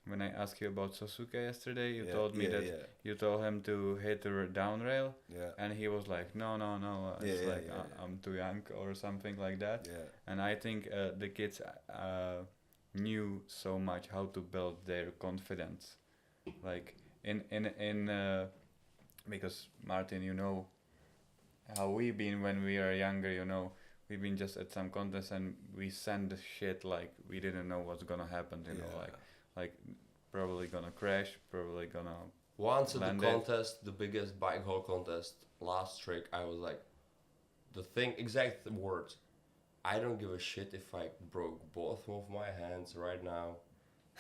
when I asked you about Sasuke yesterday, you Yeah, told me yeah, that yeah. you told him to hit the down rail, Yeah. and he was like, no, it's Yeah, like yeah, yeah. I'm too young or something like that. Yeah. And I think the kids knew so much how to build their confidence, like in because Martin, you know how we been when we are younger, you know. We've been just at some contest and we send the shit like we didn't know what's gonna happen, you know, like probably gonna crash, probably gonna Once at the land it. contest, the biggest bike haul contest, last trick, I was like, exact words. I don't give a shit if I broke both of my hands right now.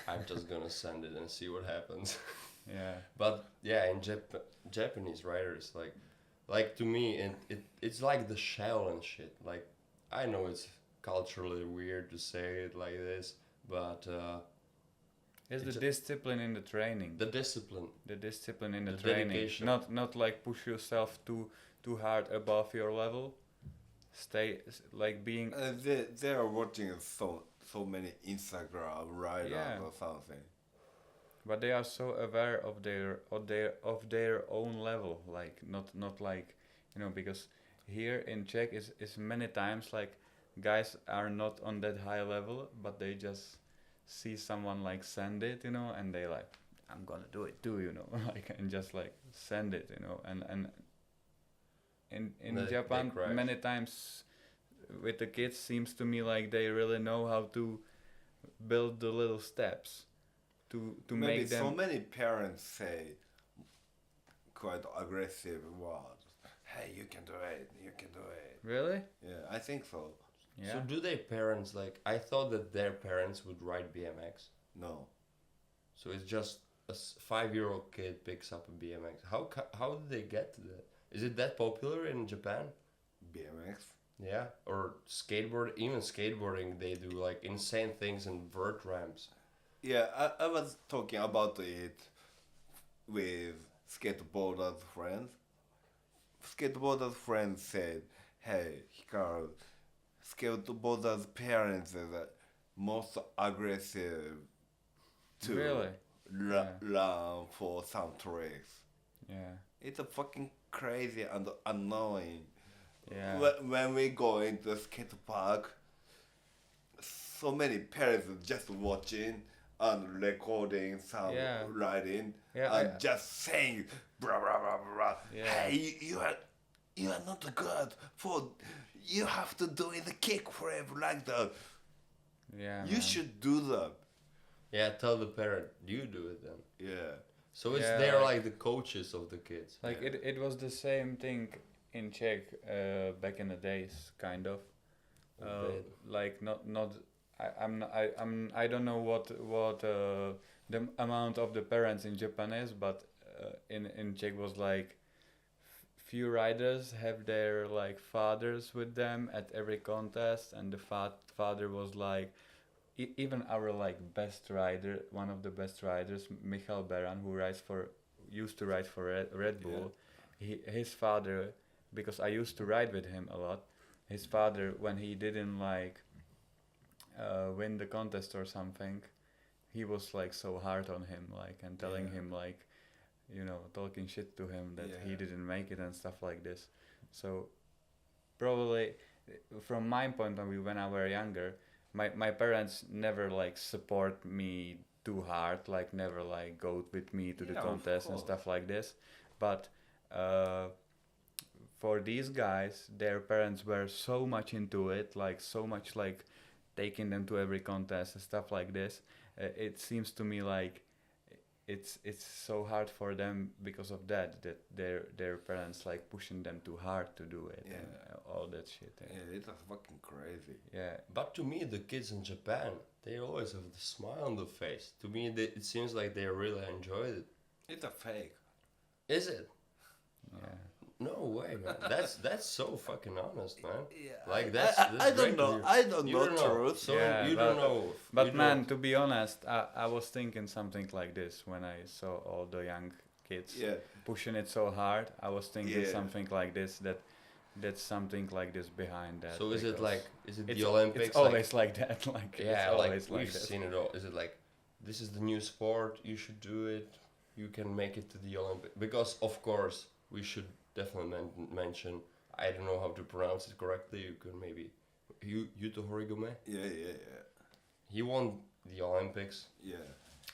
I'm just gonna send it and see what happens. Yeah. But yeah, in Japanese riders, like to me, it's like the shell and shit. Like, I know it's culturally weird to say it like this, but It's the It's a- discipline in the training. the discipline. The discipline in the The training. dedication. Not like push yourself too hard above your level. Stay like being They are watching so many Instagram riders Yeah. or something. but they are so aware of their own level, like not like, you know, because here in Czech is many times like guys are not on that high level, but they just see someone like send it, you know, and they like, I'm gonna do it too, you know, like, and just like send it, you know, and in They Japan crash. many times with the kids seems to me like they really know how to build the little steps to Maybe make them so many parents say quite aggressive words. Hey, you can do it. You can do it. really. Yeah, I think so. Yeah. So do their parents like? I thought that their parents would ride BMX. No. So it's just a 5-year-old kid picks up a BMX. How did they get to that? Is it that popular in Japan? BMX. Yeah, or even skateboarding, they do like insane things in vert ramps. Yeah, I was talking about it with skateboarders friends. Skateboarders friends said, hey, Hikaru, skateboarders parents are the most aggressive to Really? run for some tricks. Yeah. It's a fucking crazy and annoying. Yeah. When we go into the skate park, so many parents are just watching and recording some Yeah. riding Yeah, and just saying blah blah blah blah. Yeah. Hey, you are not good for. You have to do the kickflip like that. Yeah. You man. should do that. Yeah, tell the parent, you do it then. Yeah. So it's Yeah, they're like- like the coaches of the kids. Like Yeah. it was the same thing in Czech back in the days, kind of. Okay. Like not. I don't know what the amount of the parents in Japan is, but in Czech was like few riders have their like fathers with them at every contest, and the father was like even our like best rider, one of the best riders, Michal Beran, who used to ride for Red Bull. His father, because I used to ride with him a lot. His father, when he didn't like win the contest or something, he was like so hard on him, like, and telling Yeah. him like, you know, talking shit to him that he Yeah. didn't make it and stuff like this. So probably from my point of view, when I were younger, my parents never like support me too hard, like never like go with me to the Yeah, of contest and course. stuff like this. But for these guys, their parents were so much into it, like so much like taking them to every contest and stuff like this. It seems to me like it's so hard for them because of that their parents like pushing them too hard to do it and all that shit. Yeah, it's fucking crazy. Yeah. But to me, the kids in Japan, they always have the smile on the face. To me, it seems like they really enjoyed it. It's a fake. Is it? Yeah. No way, man. That's so fucking honest, man. Yeah. Like that's I great don't to know. hear. I don't You know don't know. truth. So Yeah, you but- don't know. But you man, don't- to be honest, I was thinking something like this when I saw all the young kids Yeah. pushing it so hard. I was thinking Yeah. something like this, that's something like this behind that. So is it because like, is it it's, the Olympics? It's always like that. Like yeah, it's like always we've like that. seen it all. Is it like this is the new sport, you should do it, you can make it to the Olympic. Because of course we should definitely mention, I don't know how to pronounce it correctly, you can maybe Yuto Horigome. Yeah. He won the Olympics. Yeah.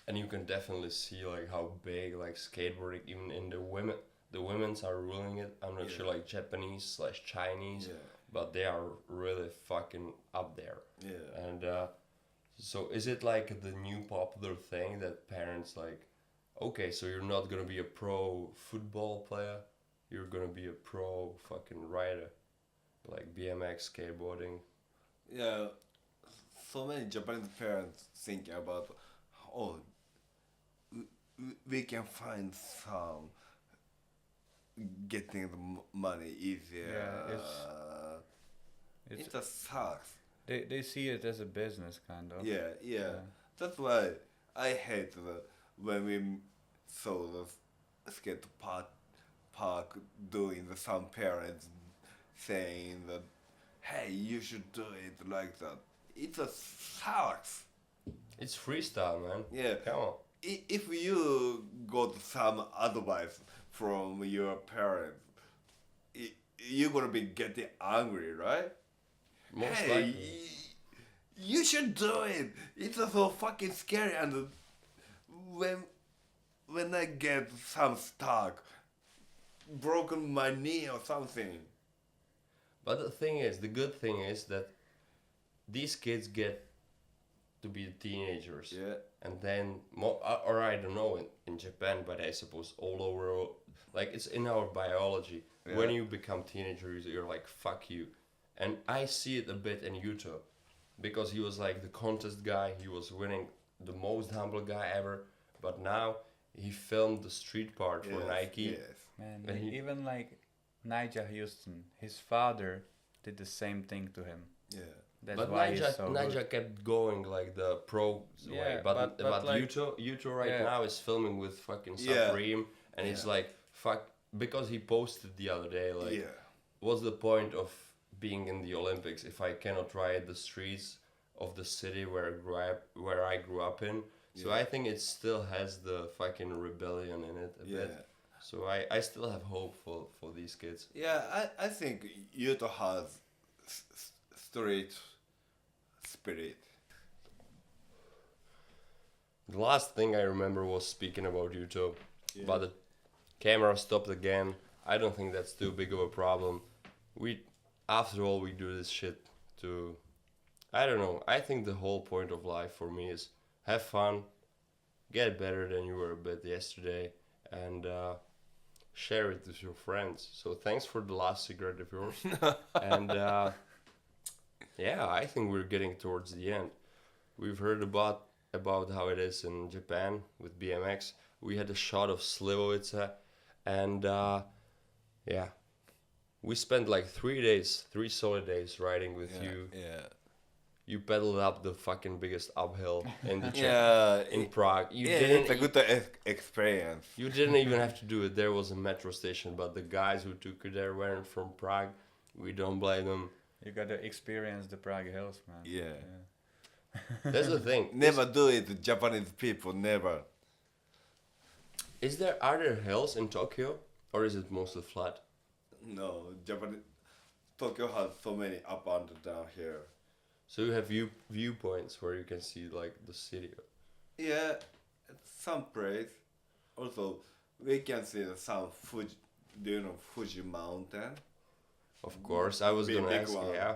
And you can definitely see like how big like skateboarding, even in the women's are ruling it. I'm not sure like Japanese/Chinese, but they are really fucking up there. Yeah. And so is it like the new popular thing that parents like, okay, so you're not gonna be a pro football player, you're gonna be a pro fucking rider, like BMX, skateboarding. Yeah, so many Japanese parents thinking about, we can find some getting the money easier. Yeah, it just sucks. They see it as a business kind of. Yeah. That's why I hate when we saw the skate park doing some parents saying that, hey, you should do it like that. It just sucks. It's freestyle, man. Yeah. Come on. If you got some advice from your parents, you're gonna be getting angry, right? Most hey, likely. You should do it. It's so fucking scary. And when I get some stuck, broken my knee or something. But the good thing is that these kids get to be teenagers. Yeah. And then, or I don't know in Japan, but I suppose all over, like it's in our biology. Yeah. When you become teenagers, you're like, fuck you. And I see it a bit in Yuto, because he was like the contest guy, he was winning, the most humble guy ever, but now he filmed the street part for Nike. Yes. Man, And even like Nigel Houston, his father did the same thing to him. Yeah. That's But why he's so Nigel good. kept going like the pro way, Yeah, but like, Yuto right now is filming with fucking Yeah. Supreme, and it's like, fuck, because he posted the other day, like, Yeah. what's the point of being in the Olympics if I cannot ride the streets of the city where I grew up in? So I think it still has the fucking rebellion in it a bit. So I still have hope for these kids. Yeah, I think Yuto has street spirit. The last thing I remember was speaking about Yuto, but the camera stopped again. I don't think that's too big of a problem. After all, we do this shit to, I don't know, I think the whole point of life for me is have fun, get better than you were a bit yesterday, and share it with your friends. So thanks for the last cigarette of yours. And yeah, I think we're getting towards the end. We've heard about how it is in Japan with BMX. We had a shot of Slivovice, and yeah, we spent like 3 solid days riding with you. Yeah. You pedaled up the fucking biggest uphill in the in Prague. It's a good experience. You didn't even have to do it. There was a metro station, but the guys who took you there weren't from Prague. We don't blame them. You gotta experience the Prague Hills, man. Yeah. That's the thing. Never do it, Japanese people, never. Are there hills in Tokyo, or is it mostly flat? No, Tokyo has so many up and down here. So you have viewpoints where you can see like the city. Yeah, some place. Also, we can see some Fuji. Do you know Fuji Mountain? Of course, I was Big gonna ask. one. Yeah,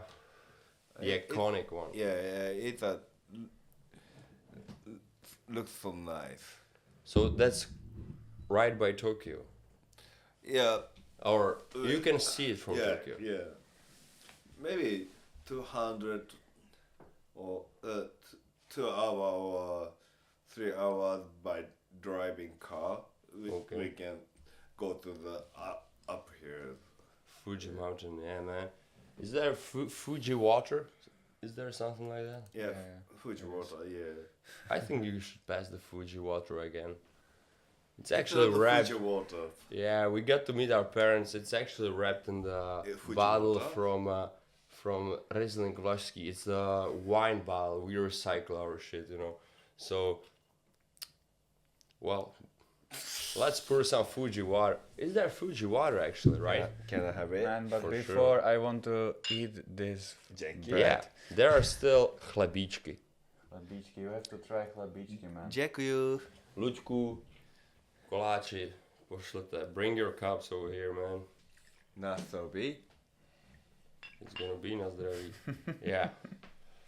the iconic one. It's looks so nice. So that's right by Tokyo, Yeah. or you can see it from yeah, Tokyo. Yeah. Maybe 200 or 2 hours or 3 hours by driving car. We can go to the up here. Fuji Mountain, yeah, man. Is there Fuji water? Is there something like that? Yeah, Yeah. Fuji water. Yeah. I think you should pass the Fuji water again. It's actually the wrapped. Fuji water. Yeah, we got to meet our parents. It's actually wrapped in the Fuji bottle water? from Riesling Gloski. It's a wine bottle. We recycle our shit, So Well, let's pour some Fuji water. Is there Fuji water actually, right? Can I have it? Man, but For before I want to eat this Jackie. bread. Yeah. There are still chlebíčky. Chlebíčky, you have to try chlebíčky, man. Děkuju. Luďku, koláči, pošlete. Bring your cups over here, man. Na sobě. It's gonna be na zdraví. Yeah.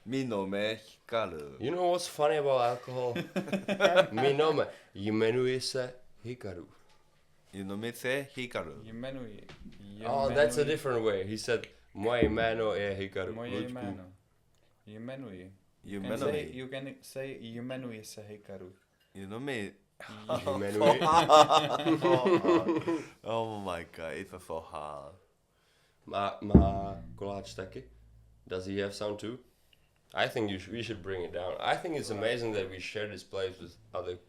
Minome Hikaru. You know what's funny about alcohol? Minome. Jmenuji se Hikaru. Minome se Hikaru. Jmenuji. Oh, that's a different way. He said, moje jméno je Hikaru. Moje Luďku. jméno. Jmenuji. Jmenuji. You can say jmenuji se Hikaru. Minome. Jmenuji. Oh my god, it's so hard. Má koláč taky? Does he have some too? I think we should bring it down. I think it's amazing that we share this place with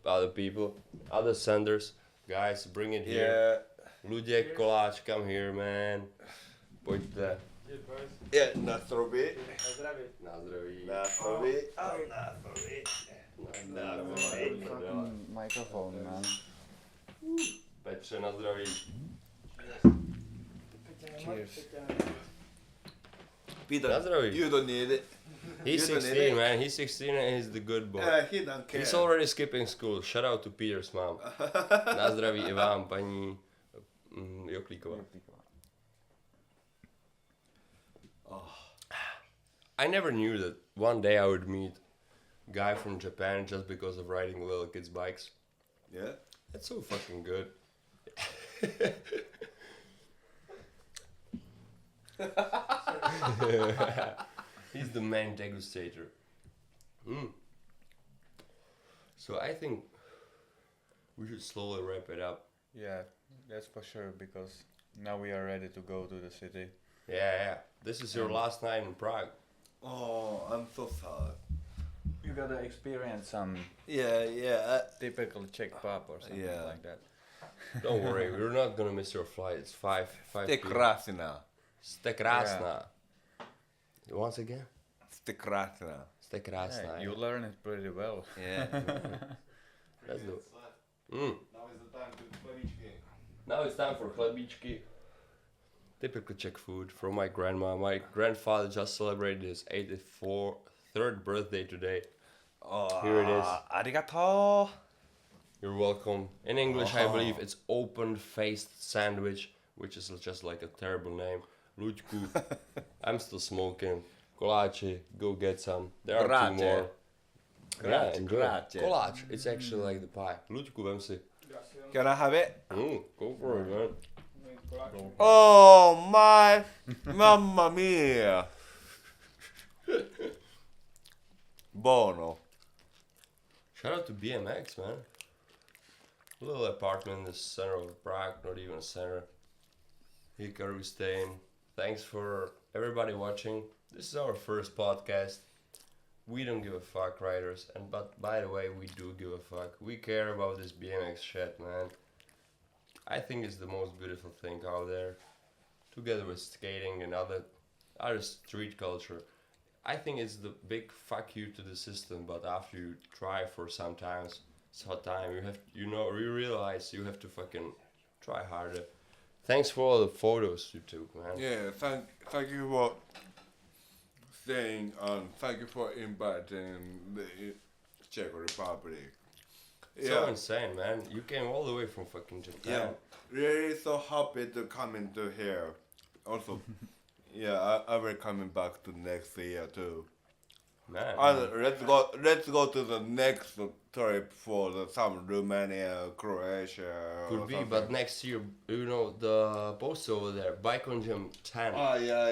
other people, other senders. Guys, bring it here. Luděk, koláč, come here, man. Pojďte. Yeah, na sobě. Na zdraví. Na sobě. Na sobě. Na sobě. Microphone, man. Petře, na zdraví. Cheers. Peter, Na zdraví. you don't need it. He's You don't 16, need it. man. He's 16 and he's the good boy. He don't care. He's already skipping school. Shout out to Peter's mom. Na zdraví i vám, paní Joklíková. I never knew that one day I would meet a guy from Japan just because of riding little kids' bikes. Yeah? That's so fucking good. He's the main degustator. So I think we should slowly wrap it up. Yeah, that's for sure, because now we are ready to go to the city. Yeah. This is your last night in Prague. Oh, I'm so sad. You gotta experience some Yeah. typical Czech pub or something Yeah. like that. Don't worry, we're not gonna miss your flight. It's 5 Ste p.m. krásná. Ste krásná. Once again? Ste krásná. Ste krásná. Yeah, you learn it pretty well. Yeah. Let's do it. Now is the time to chlebíčky. Now it's time for chlebíčky. Typical Czech food from my grandma. My grandfather just celebrated his 83rd birthday today. Oh, Here it is. Arigato. You're welcome. In English, I believe it's open-faced sandwich, which is just like a terrible name. Luďku. I'm still smoking. Koláči, go get some. There are two more. Yeah, enjoy. Grazie. Koláč. It's actually like the pie. Luďku, vem si. Can I have it? Go for it, man. Oh my, mamma mia. Bono. Shout out to BMX, man. Little apartment in the center of Prague, not even a center. Hikaru staying. Thanks for everybody watching. This is our first podcast. We don't give a fuck, riders. But by the way, we do give a fuck. We care about this BMX shit, man. I think it's the most beautiful thing out there. Together with skating and other street culture. I think it's the big fuck you to the system, but after you try for some time, you realize you have to fucking try harder. Thanks for all the photos you took, man. Yeah, thank you for staying on. Thank you for inviting the Czech Republic. So insane, man. You came all the way from fucking Japan. Yeah, really so happy to come into here. Also, yeah, I will coming back to next year too. Man. And let's go to the next trip for some Romania, Croatia. Could or be, something. but next year, the post over there, Bike on Gym 10.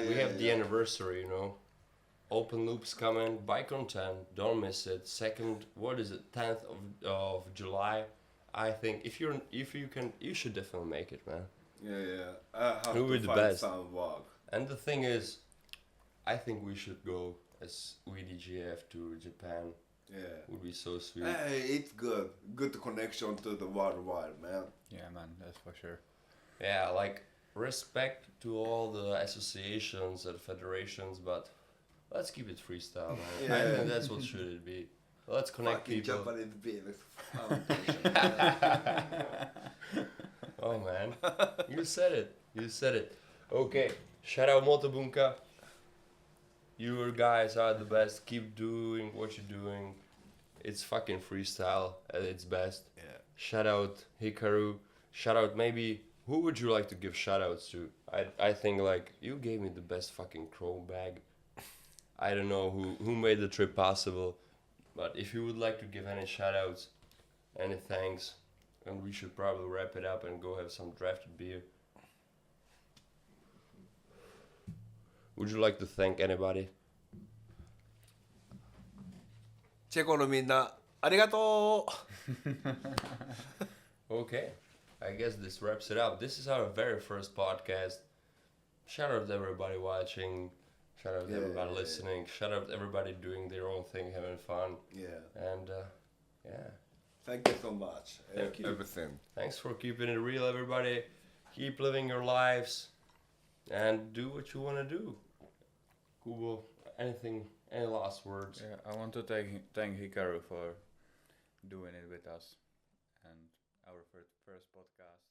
We have the anniversary, Open loops coming, Bike on 10, don't miss it. 10th of July. I think if you can, you should definitely make it, man. Yeah. I have Who to would the find best? some work. And the thing is, I think we should go as WDGF to Japan. Yeah. Would be so sweet. Hey, it's good. Good connection to the worldwide, man. Yeah, man, that's for sure. Yeah, like respect to all the associations and federations, but let's keep it freestyle, man. I Yeah. think that's what should it be. Let's connect fucking people. Japanese business foundation. Oh man, you said it. You said it. Okay, shout out Moto-Bunka. You guys are the best. Keep doing what you're doing. It's fucking freestyle at its best. Yeah. Shout out Hikaru. Shout out maybe, who would you like to give shout outs to? I think like you gave me the best fucking chrome bag. I don't know who made the trip possible, but if you would like to give any shout outs, any thanks, and we should probably wrap it up and go have some drafted beer. Would you like to thank anybody? チェコのみんなありがとう Okay, I guess this wraps it up. This is our very first podcast. Shout out to everybody watching. Shout out to everybody listening. Shout out to everybody doing their own thing, having fun. Yeah. And yeah. Thank you so much. Thank you. Everything. Thanks for keeping it real, everybody. Keep living your lives and do what you want to do. Kubo, anything, any last words? Yeah, I want to thank Hikaru for doing it with us and our first podcast.